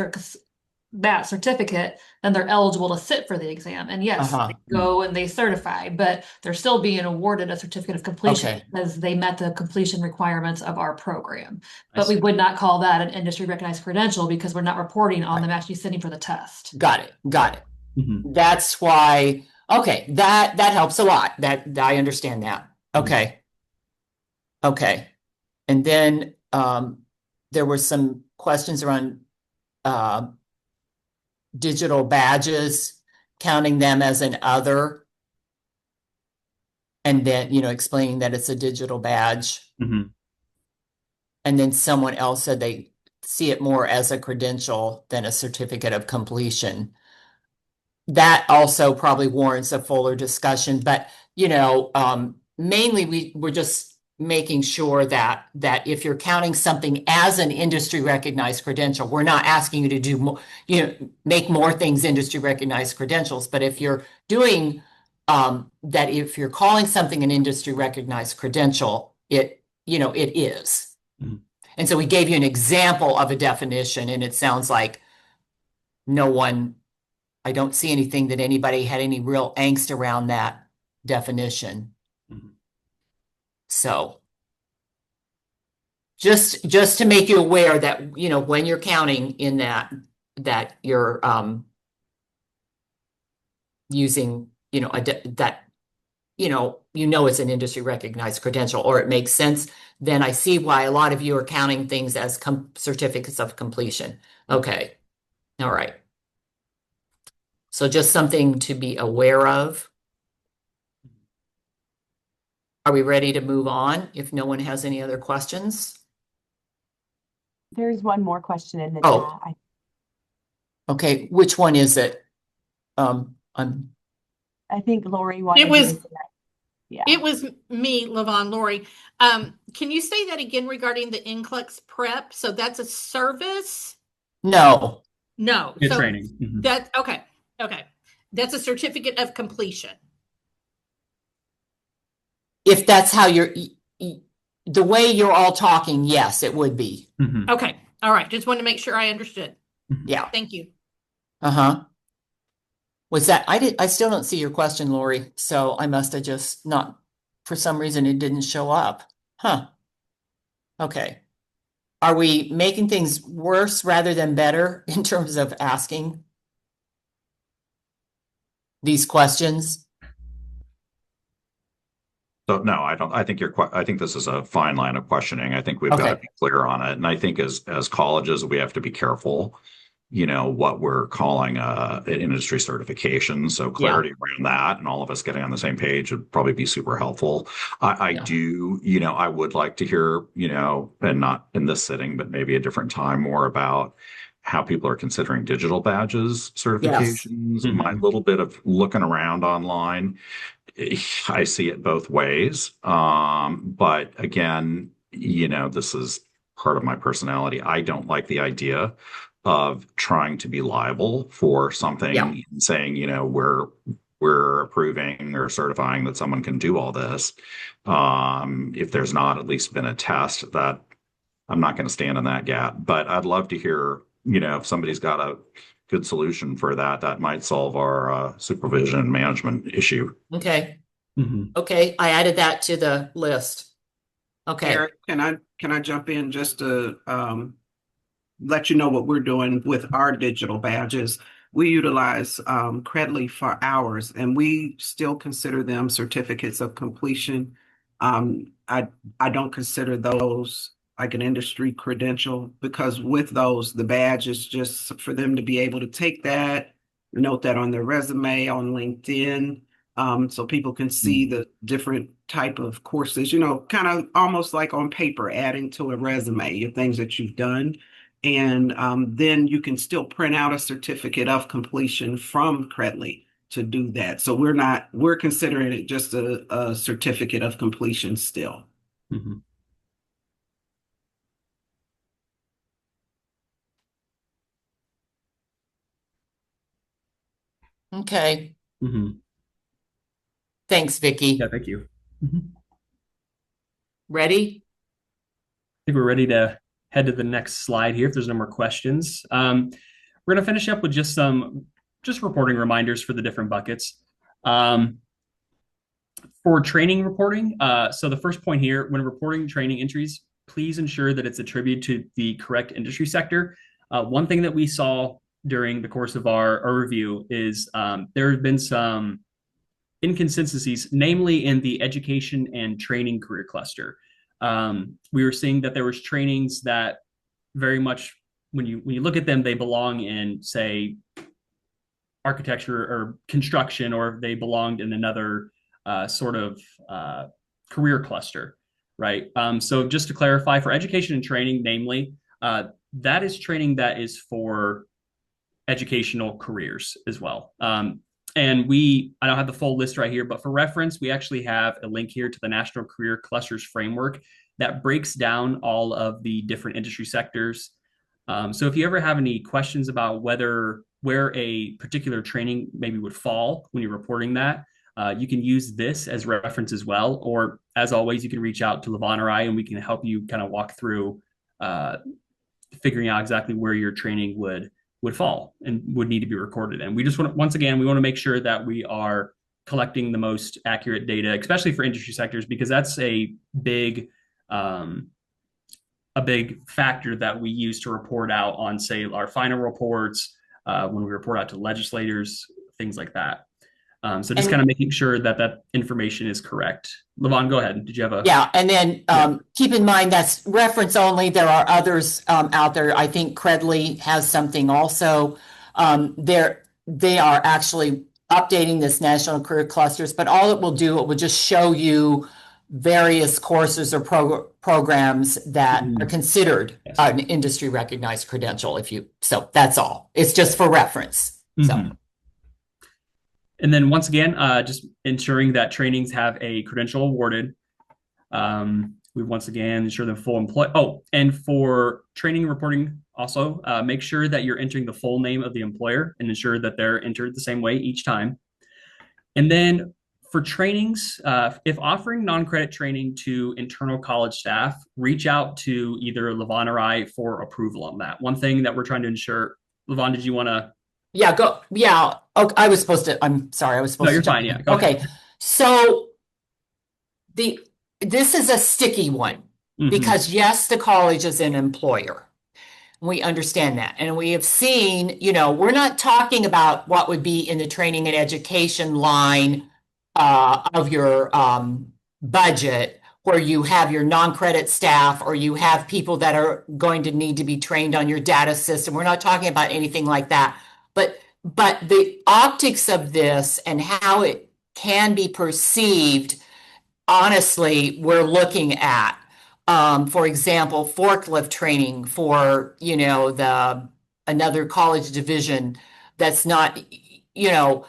certificate, then they're eligible to sit for the exam. And yes, they go and they certify, but they're still being awarded a certificate of completion because they met the completion requirements of our program. But we would not call that an industry recognized credential because we're not reporting on them actually sitting for the test. Got it. That's why, that helps a lot. That I understand that. Okay. And then there were some questions around digital badges, counting them as an other, and then, explaining that it's a digital badge. And then someone else said they see it more as a credential than a certificate of completion. That also probably warrants a fuller discussion, but mainly we're just making sure that if you're counting something as an industry recognized credential, we're not asking you to do more, make more things industry recognized credentials. But if you're doing that, if you're calling something an industry recognized credential, it is. Mm-hmm. And so we gave you an example of a definition, and it sounds like I don't see anything that anybody had any real angst around that definition. Mm-hmm. So just to make you aware that, when you're counting in that you're using, that, it's an industry recognized credential, or it makes sense, then I see why a lot of you are counting things as certificates of completion. Okay. All right. So just something to be aware of. Are we ready to move on if no one has any other questions? There's one more question in the chat. Okay, which one is it? I think Lori wanted It was to say that. Yeah. It was me, Lavon, Lori. Can you say that again regarding the NCLEX prep? So that's a service? No. It's So training. Mm-hmm. That's okay. That's a certificate of completion. If that's how the way you're all talking, yes, it would be. Mm-hmm. Okay. All right. Just wanted to make sure I understood. Yeah. Thank you. Was that, I still don't see your question, Lori. So I must have just not, for some reason it didn't show up. Okay. Are we making things worse rather than better in terms of asking these questions? So no, I don't. I think I think this is a fine line of questioning. I think we've got to be clear on it, and I think as colleges, we have to be careful. What we're calling an industry certification. So clarity around that, and all of us getting on the same page would probably be super helpful. I do. I would like to hear. And not in this sitting, but maybe a different time, more about how people are considering digital badges certifications. Yes. My little bit of looking around online, I see it both ways. But again, this is part of my personality. I don't like the idea of trying to be liable for something and saying, we're approving or certifying that someone can do all this. If there's not at least been a test, that I'm not going to stand in that gap. But I'd love to hear, if somebody's got a good solution for that, that might solve our supervision and management issue. Okay. Mm-hmm. Okay. I added that to the list. Okay. Eric, can I jump in just to let you know what we're doing with our digital badges? We utilize Credly for ours, and we still consider them certificates of completion. I don't consider those like an industry credential, because with those, the badge is just for them to be able to take that, note that on their resume, on LinkedIn, so people can see the different type of courses, kind of almost like on paper, adding to a resume, your things that you've done. And then you can still print out a certificate of completion from Credly to do that. So we're considering it just a certificate of completion still. Mm-hmm. Okay. Mm-hmm. Thanks, Vicki. Yeah, thank you. Mm-hmm. Ready? I think we're ready to head to the next slide here if there's no more questions. We're going to finish up with just reporting reminders for the different buckets. For training reporting, so the first point here, when reporting training entries, please ensure that it's attributed to the correct industry sector. One thing that we saw during the course of our review is there have been some inconsistencies, namely in the education and training career cluster. We were seeing that there was trainings that very much, when you look at them, they belong in, say, architecture or construction, or they belonged in another sort of career cluster, right? So just to clarify, for education and training, namely, that is training that is for educational careers as well. And I don't have the full list right here, but for reference, we actually have a link here to the National Career Clusters Framework that breaks down all of the different industry sectors. So if you ever have any questions about where a particular training maybe would fall when you're reporting that, you can use this as reference as well. Or as always, you can reach out to Levon or I, and we can help you kind of walk through figuring out exactly where your training would fall and would need to be recorded. And we just want to, once again, we want to make sure that we are collecting the most accurate data, especially for industry sectors, because that's a big factor that we use to report out on, say, our final reports, when we report out to legislators, things like that. So just kind of making sure that information is correct. Levon, go ahead. Did you have a? Yeah, and then keep in mind that's reference only. There are others out there. I think Credly has something also. They are actually updating this National Career Clusters, but all it will do, it will just show you various courses or programs that are considered an industry recognized credential. So that's all. It's just for reference. So. And then once again, just ensuring that trainings have a credential awarded. We once again ensure the full employee. Oh, and for training and reporting also, make sure that you're entering the full name of the employer and ensure that they're entered the same way each time. And then for trainings, if offering non-credit training to internal college staff, reach out to either Levon or I for approval on that. One thing that we're trying to ensure, Levon, did you want to? Yeah, go. Yeah. Oh, I'm sorry. I was supposed to. No, you're fine. Yeah. Go okay. Ahead. So this is a sticky one because yes, the college is an employer. We understand that. And we have seen, we're not talking about what would be in the training and education line of your budget, where you have your non-credit staff or you have people that are going to need to be trained on your data system. We're not talking about anything like that. But the optics of this and how it can be perceived, honestly, we're looking at, for example, forklift training for, another college division that's not, the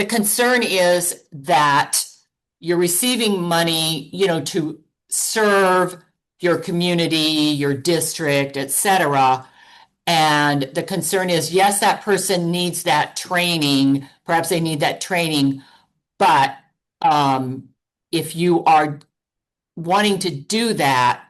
concern is that you're receiving money, to serve your community, your district, et cetera. And the concern is, yes, that person needs that training. Perhaps they need that training. But if you are wanting to do that,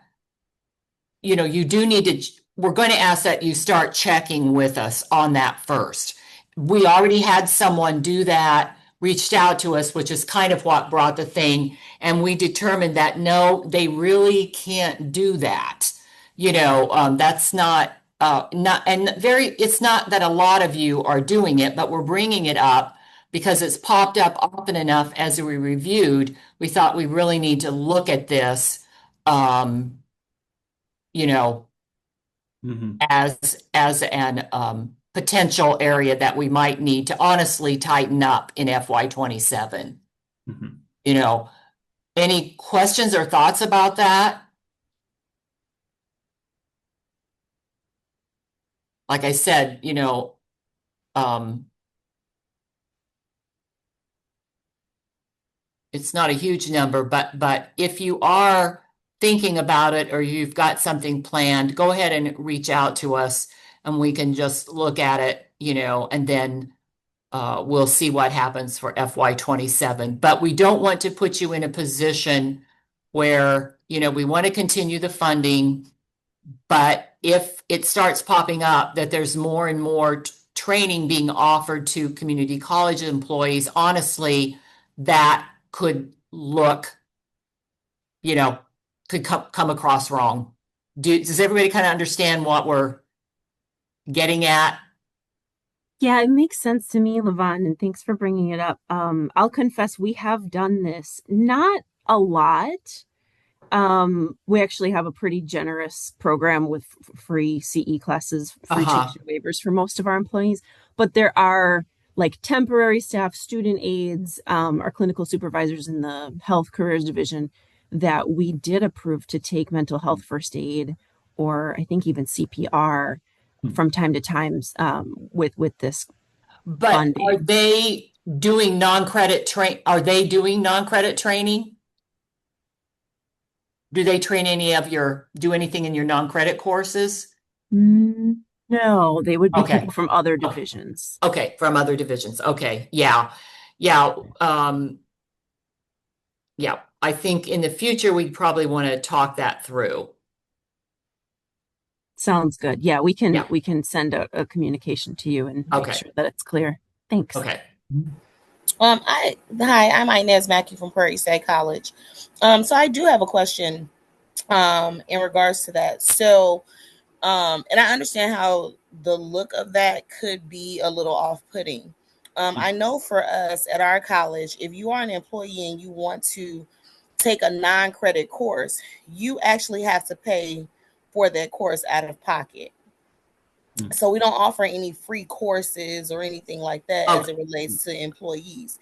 you do need to, we're going to ask that you start checking with us on that first. We already had someone do that, reached out to us, which is kind of what brought the thing. And we determined that, no, they really can't do that. That's not, it's not that a lot of you are doing it, but we're bringing it up because it's popped up often enough as we reviewed. We thought we really need to look at this, as an potential area that we might need to honestly tighten up in FY27. Any questions or thoughts about that? Like I said, it's not a huge number, but if you are thinking about it or you've got something planned, go ahead and reach out to us and we can just look at it, and then we'll see what happens for FY27. But we don't want to put you in a position where, we want to continue the funding, but if it starts popping up that there's more and more training being offered to community college employees, honestly, that could look, could come across wrong. Does everybody kind of understand what we're getting at? Yeah, it makes sense to me, Levon, and thanks for bringing it up. I'll confess we have done this, not a lot. We actually have a pretty generous program with free CE classes, free tuition waivers for most of our employees, but there are like temporary staff, student aides, our clinical supervisors in the health careers division that we did approve to take mental health first aid or I think even CPR from time to time with this But funding. are they doing non-credit are they doing non-credit training? Do they train do anything in your non-credit courses? No, they would be Okay. people from other divisions. Okay, from other divisions. Okay, yeah. Yeah. Yeah, I think in the future we probably want to talk that through. Sounds good. Yeah, we can send a communication to you and make sure that it's clear. Thanks. Okay. Hi, I'm Inez Mackey from Prairie State College. So I do have a question in regards to that. So and I understand how the look of that could be a little off-putting. I know for us at our college, if you are an employee and you want to take a non-credit course, you actually have to pay for that course out of pocket. So we don't offer any free courses or anything like that as it relates to employees.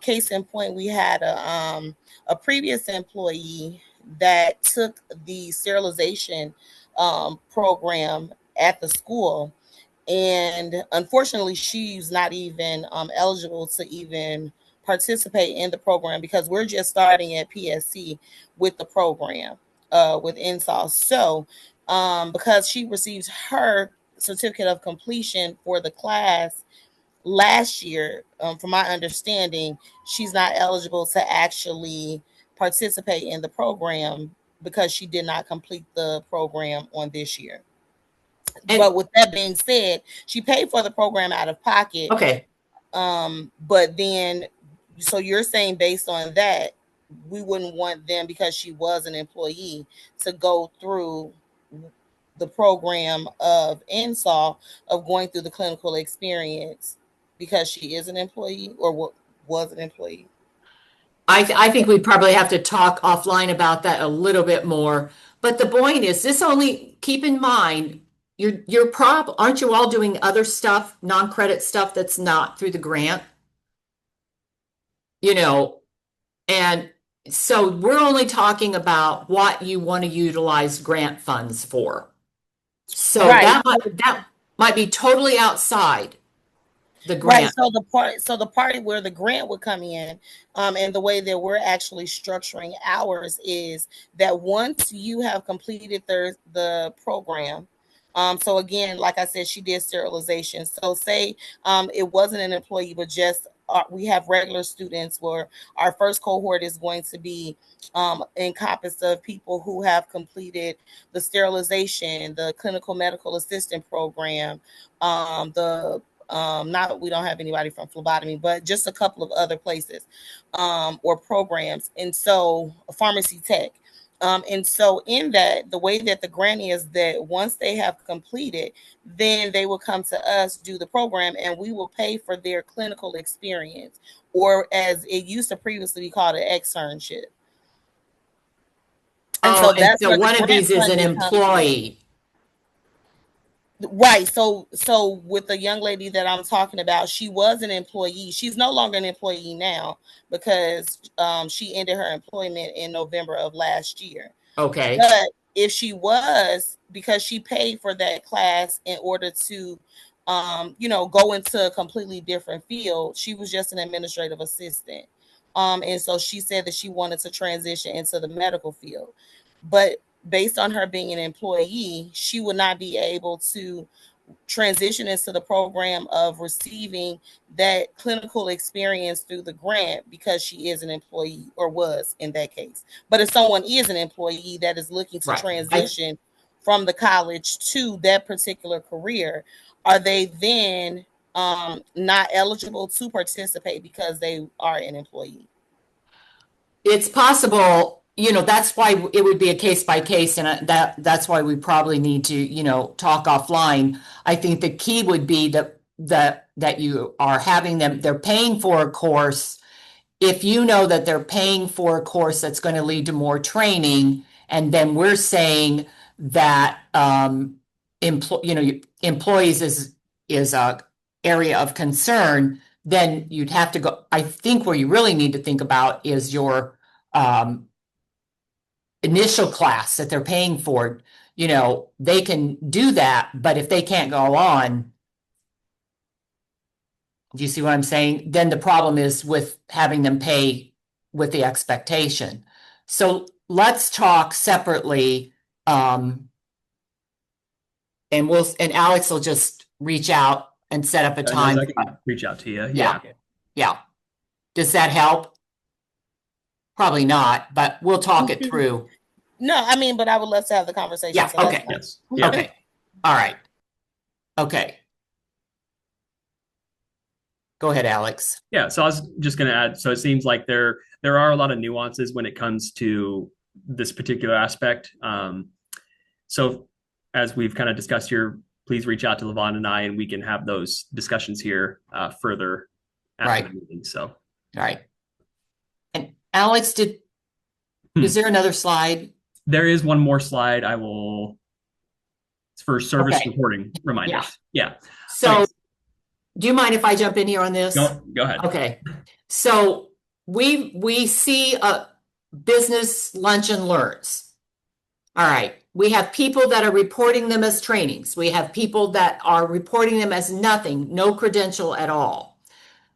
Case in point, we had a previous employee that took the sterilization program at the school, and unfortunately, she's not even eligible to even participate in the program because we're just starting at PSC with the program with NSAW. So because she received her certificate of completion for the class last year, from my understanding, she's not eligible to actually participate in the program because she did not complete the program on this year. But with that being said, she paid for the program out of pocket. Okay. But then, so you're saying based on that, we wouldn't want them, because she was an employee, to go through the program of NSAW, of going through the clinical experience, because she is an employee or was an employee. I think we probably have to talk offline about that a little bit more. But the point is, this only, keep in mind, aren't you all doing other stuff, non-credit stuff that's not through the grant? And so we're only talking about what you want to utilize grant funds for. So that might be totally outside the grant. Right. So the part where the grant would come in, and the way that we're actually structuring ours is that once you have completed the program, so again, like I said, she did sterilization. So say it wasn't an employee, but just we have regular students where our first cohort is going to be encompassed of people who have completed the sterilization, the clinical medical assistant program, not we don't have anybody from phlebotomy, but just a couple of other places or programs, and so pharmacy tech. And so in that, the way that the grant is that once they have completed, then they will come to us, do the program, and we will pay for their clinical experience, or as it used to previously be called, an externship. And so one of these is an employee. Right. So with the young lady that I'm talking about, she was an employee. She's no longer an employee now because she ended her employment in November of last year. Okay. But if she was, because she paid for that class in order to go into a completely different field, she was just an administrative assistant. And so she said that she wanted to transition into the medical field. But based on her being an employee, she would not be able to transition into the program of receiving that clinical experience through the grant because she is an employee, or was in that case. But if someone is an employee that is looking to transition from the college to that particular career, are they then not eligible to participate because they are an employee? It's possible, that's why it would be a case by case, and that's why we probably need to, talk offline. I think the key would be that you are having them, they're paying for a course. If you know that they're paying for a course that's going to lead to more training, and then we're saying that employees is a area of concern, then you'd have to go. I think where you really need to think about is your initial class that they're paying for. you know, they can do that, but if they can't go on, do you see what I'm saying? Then the problem is with having them pay with the expectation. So let's talk separately. And Alex will just reach out and set up a time. I can reach out to you. Yeah. Yeah. Does that help? Probably not, but we'll talk it through. No, I mean, but I would love to have the conversation. Yeah. So Okay. Yes. Yeah. Okay. All right. Okay. Go ahead, Alex. Yeah, so I was just going to add, so it seems like there are a lot of nuances when it comes to this particular aspect. So as we've kind of discussed here, please reach out to Levon and I, and we can have those discussions here further after the meeting. So, all right. And Alex, is there another slide? There is one more slide. It's for service reporting reminders. Yeah. So do you mind if I jump in here on this? Go ahead. Okay. So we see a business lunch and learns. All right. We have people that are reporting them as trainings. We have people that are reporting them as nothing, no credential at all.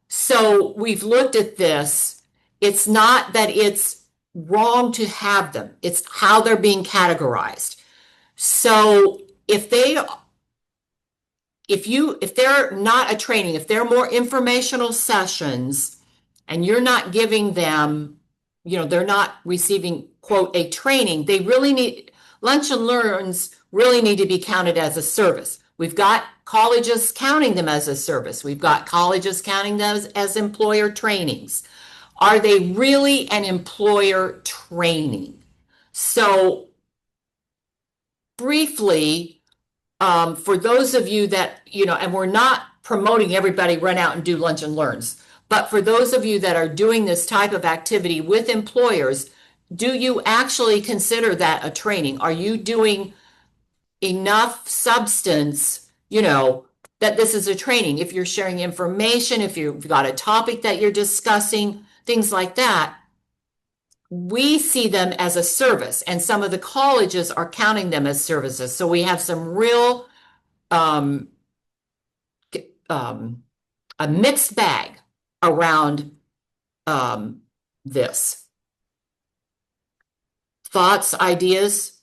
So we've looked at this. It's not that it's wrong to have them. It's how they're being categorized. So if they're not a training, if they're more informational sessions and you're not giving them, you know, they're not receiving, quote, a training, they really need, lunch and learns really need to be counted as a service. We've got colleges counting them as a service. We've got colleges counting them as employer trainings. Are they really an employer training? So briefly, for those of you that, you know, and we're not promoting everybody run out and do lunch and learns, but for those of you that are doing this type of activity with employers, do you actually consider that a training? Are you doing enough substance, you know, that this is a training? If you're sharing information, if you've got a topic that you're discussing, things like that, we see them as a service, and some of the colleges are counting them as services. So we have some real a mixed bag around this. Thoughts, ideas?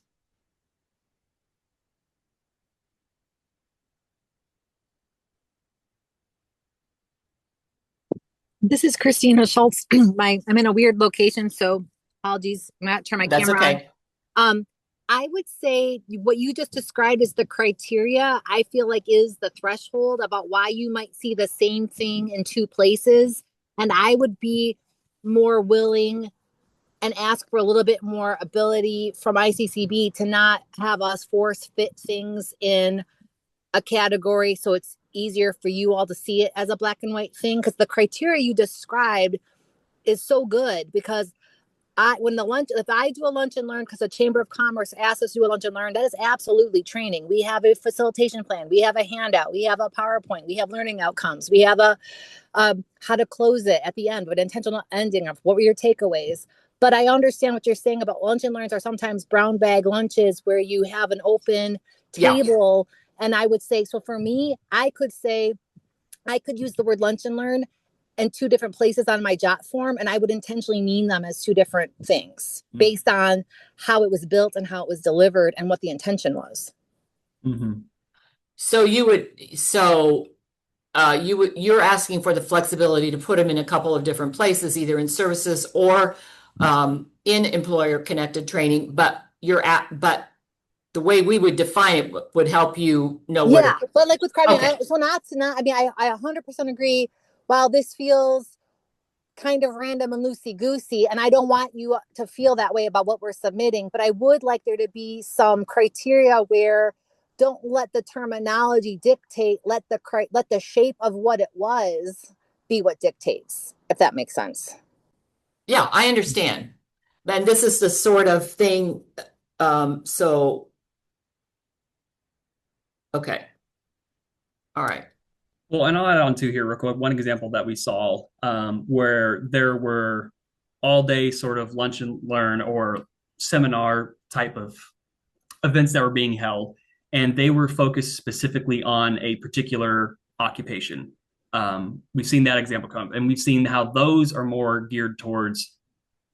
This is Christina Schultz. I'm in a weird location, so apologies. I'm not turn my That's camera okay. on. I would say what you just described is the criteria, I feel like is the threshold about why you might see the same thing in two places. And I would be more willing and ask for a little bit more ability from ICCB to not have us force fit things in a category so it's easier for you all to see it as a black and white thing, because the criteria you described is so good. Because if I do a lunch and learn because the Chamber of Commerce asks us to do a lunch and learn, that is absolutely training. We have a facilitation plan, we have a handout, we have a PowerPoint, we have learning outcomes, we have a how to close it at the end with intentional ending of what were your takeaways. But I understand what you're saying about lunch and learns are sometimes brown bag lunches where you have an open table. Yeah. And I would say, so for me, I could use the word lunch and learn in two different places on my jot form, and I would intentionally mean them as two different things based on how it was built and how it was delivered and what the intention was. Mm-hmm. So you're asking for the flexibility to put them in a couple of different places, either in services or in employer connected training, but the way we would define it would help you know what. Yeah, but like with carbon, I 100% agree. While this feels kind of random and loosey-goosey, and I don't want you to feel that way about what we're submitting, but I would like there to be some criteria where don't let the terminology dictate, let the shape of what it was be what dictates, if that makes sense. Yeah, I understand. And this is the sort of thing, okay. All right. Well, and I'll add on to here real quick one example that we saw where there were all day sort of lunch and learn or seminar type of events that were being held, and they were focused specifically on a particular occupation. We've seen that example come, and we've seen how those are more geared towards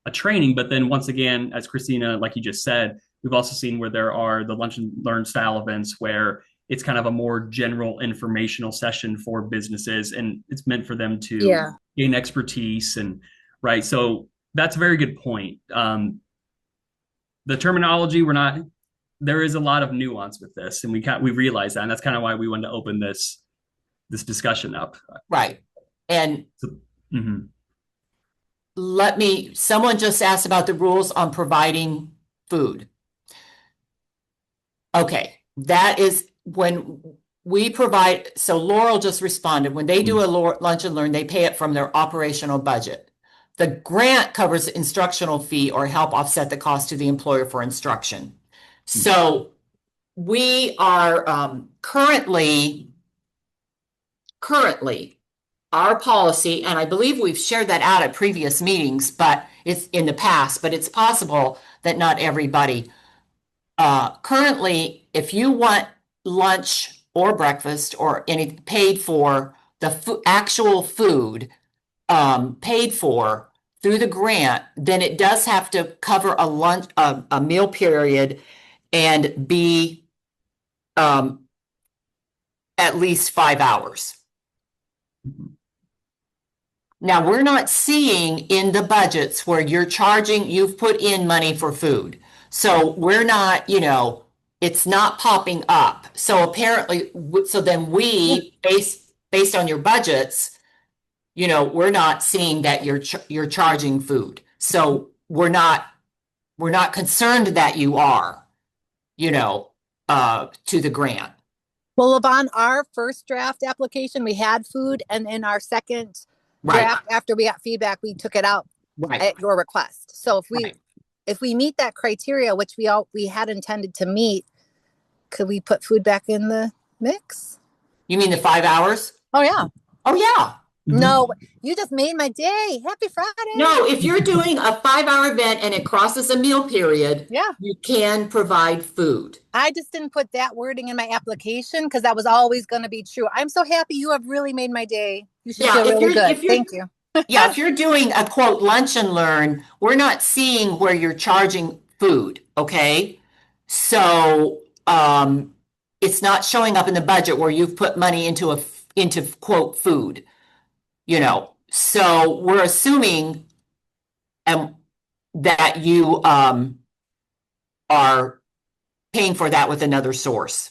a training. But then once again, as Christina, like you just said, we've also seen where there are the lunch and learn style events where it's kind of a more general informational session for businesses, and it's meant for them to gain expertise. And right, so that's a very good point. The terminology, there is a lot of nuance with this, and we realize that, and that's kind of why we wanted to open this discussion up. Right. And so, someone just asked about the rules on providing food. Okay, that is when we provide, so Laurel just responded, when they do a lunch and learn, they pay it from their operational budget. The grant covers the instructional fee or help offset the cost to the employer for instruction. So we are currently our policy, and I believe we've shared that out at previous meetings, but it's in the past, but it's possible that not everybody. Currently, if you want lunch or breakfast or any paid for, the actual food paid for through the grant, then it does have to cover a meal period and be at least 5 hours. Now, we're not seeing in the budgets where you've put in money for food. So we're not, it's not popping up. So apparently, so then based on your budgets, we're not seeing that you're charging food. So we're not concerned that you are, to the grant. Well, Levon, our first draft application, we had food, and in our second draft, after we got feedback, we took it out at your request. So if we meet that criteria, which we had intended to meet, could we put food back in the mix? You mean the 5 hours? Oh, yeah. Oh, yeah. No, you just made my day. Happy Friday. No, if you're doing a 5-hour event and it crosses a meal period, you can provide food. I just didn't put that wording in my application because that was always going to be true. I'm so happy. You have really made my day. You should feel really good. Thank you. Yeah, if you're doing a quote lunch and learn, we're not seeing where you're charging food, okay? So it's not showing up in the budget where you've put money into quote food, So we're assuming that you are paying for that with another source.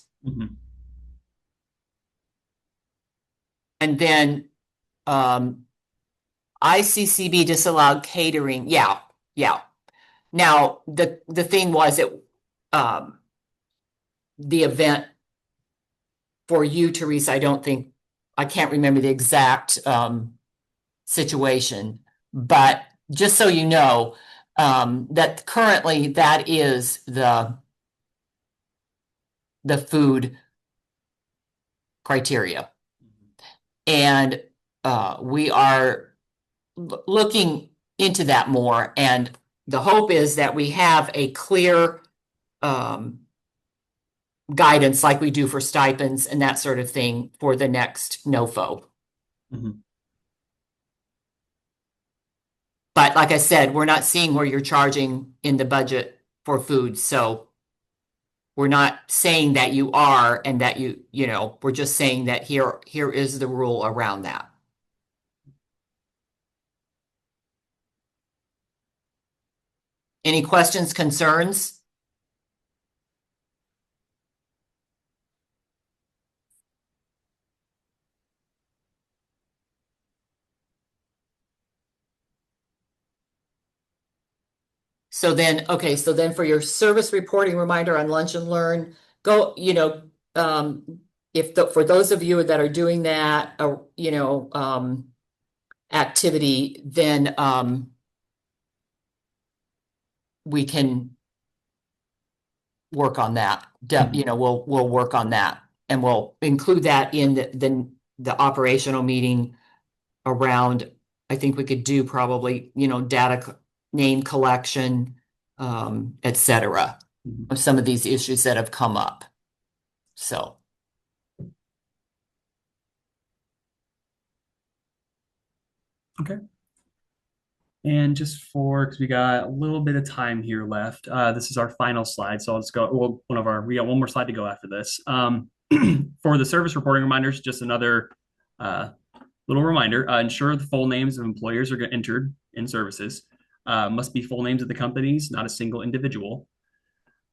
And then ICCB disallowed catering. Yeah. Now the thing was the event for you, Teresa, I can't remember the exact situation, but just so you know, that currently that is the food criteria. And we are looking into that more, and the hope is that we have a clear guidance like we do for stipends and that sort of thing for the next NOFO. But like I said, we're not seeing where you're charging in the budget for food, so we're not saying that you are and that we're just saying that here is the rule around that. Any questions, concerns? So then for your service reporting reminder on lunch and learn, go, for those of you that are doing that, activity, then we can work on that. We'll work on that, and we'll include that in the operational meeting around. I think we could do probably, data name collection, etc. of some of these issues that have come up. So. Okay. And just because we got a little bit of time here left, this is our final slide. So I'll just go, well, we got one more slide to go after this. For the service reporting reminders, just another little reminder, ensure the full names of employers are entered in services. Must be full names of the companies, not a single individual.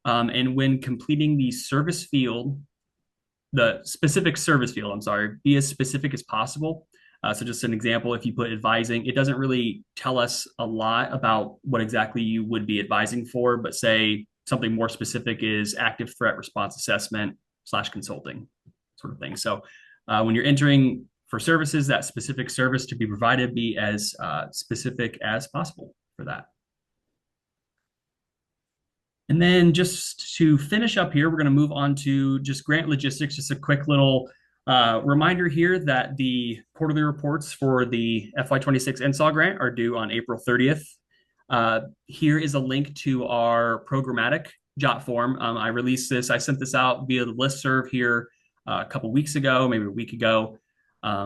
And when completing the service field, the specific service field, I'm sorry, be as specific as possible. So just an example, if you put advising, it doesn't really tell us a lot about what exactly you would be advising for, but say something more specific is active threat response assessment / consulting sort of thing. So when you're entering for services, that specific service to be provided, be as specific as possible for that. And then just to finish up here, we're going to move on to just grant logistics, just a quick little reminder here that the quarterly reports for the FY26 NSAW grant are due on April 30th. Here is a link to our programmatic jot form. I released this, I sent this out via the listserv here a couple weeks ago, maybe a week ago.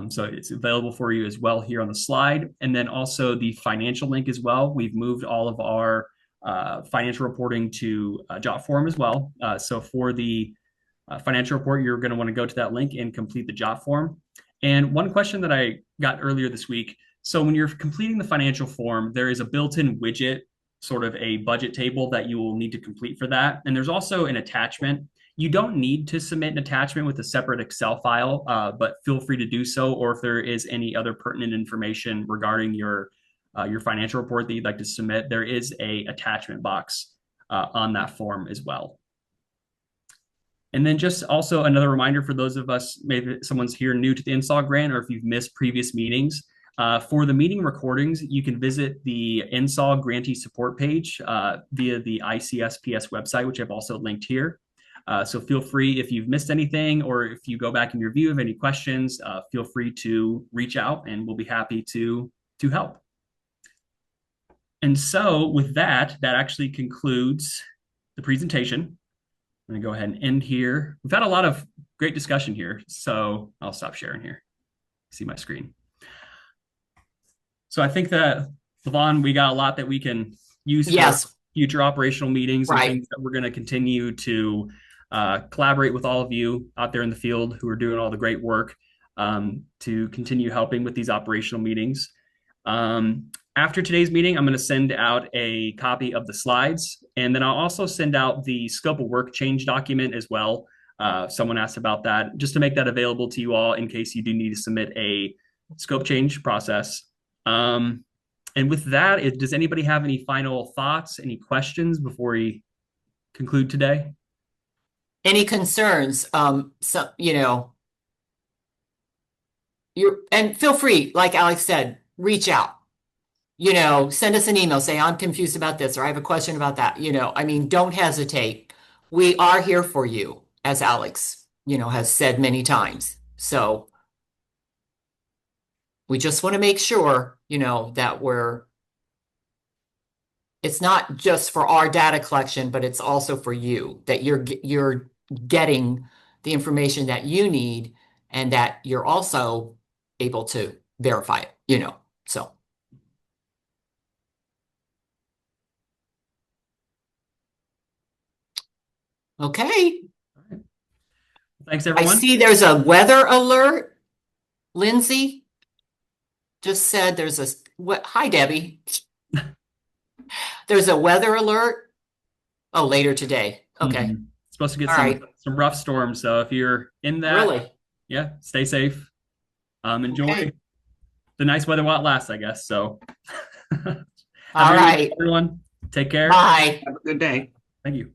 So it's available for you as well here on the slide. And then also the financial link as well. We've moved all of our financial reporting to jot form as well. So for the financial report, you're going to want to go to that link and complete the jot form. And one question that I got earlier this week, so when you're completing the financial form, there is a built-in widget, sort of a budget table that you will need to complete for that. And there's also an attachment. You don't need to submit an attachment with a separate Excel file, but feel free to do so. Or if there is any other pertinent information regarding your financial report that you'd like to submit, there is a attachment box on that form as well. And then just also another reminder for those of us, maybe someone's here new to the NSAW grant, or if you've missed previous meetings, for the meeting recordings, you can visit the NSAW grantee support page via the ICSPS website, which I've also linked here. So feel free, if you've missed anything, or if you go back in your view of any questions, feel free to reach out and we'll be happy to help. And so with that, that actually concludes the presentation. I'm going to go ahead and end here. We've had a lot of great discussion here, so I'll stop sharing here. See my screen. So I think that, Levon, we got a lot that we can use for future operational meetings and things that we're going to continue to collaborate with all of you out there in the field who are doing all the great work to continue helping with these operational meetings. After today's meeting, I'm going to send out a copy of the slides, and then I'll also send out the scope of work change document as well. Someone asked about that, just to make that available to you all in case you do need to submit a scope change process. And with that, does anybody have any final thoughts, any questions before we conclude today? Any concerns? So, and feel free, like Alex said, reach out. Send us an email, say, I'm confused about this, or I have a question about that. Don't hesitate. We are here for you, as Alex, has said many times. So we just want to make sure, that it's not just for our data collection, but it's also for you, that you're getting the information that you need and that you're also able to verify it, so. Okay. Thanks, everyone. I see there's a weather alert. Lindsay just said hi, Debbie. There's a weather alert. Oh, later today. Okay. Mm-hmm. Supposed to get some rough storms. So if you're in that, stay safe. Enjoy the nice weather while it lasts, I guess. So all right, everyone, take care. Bye. Have a good day. Thank you.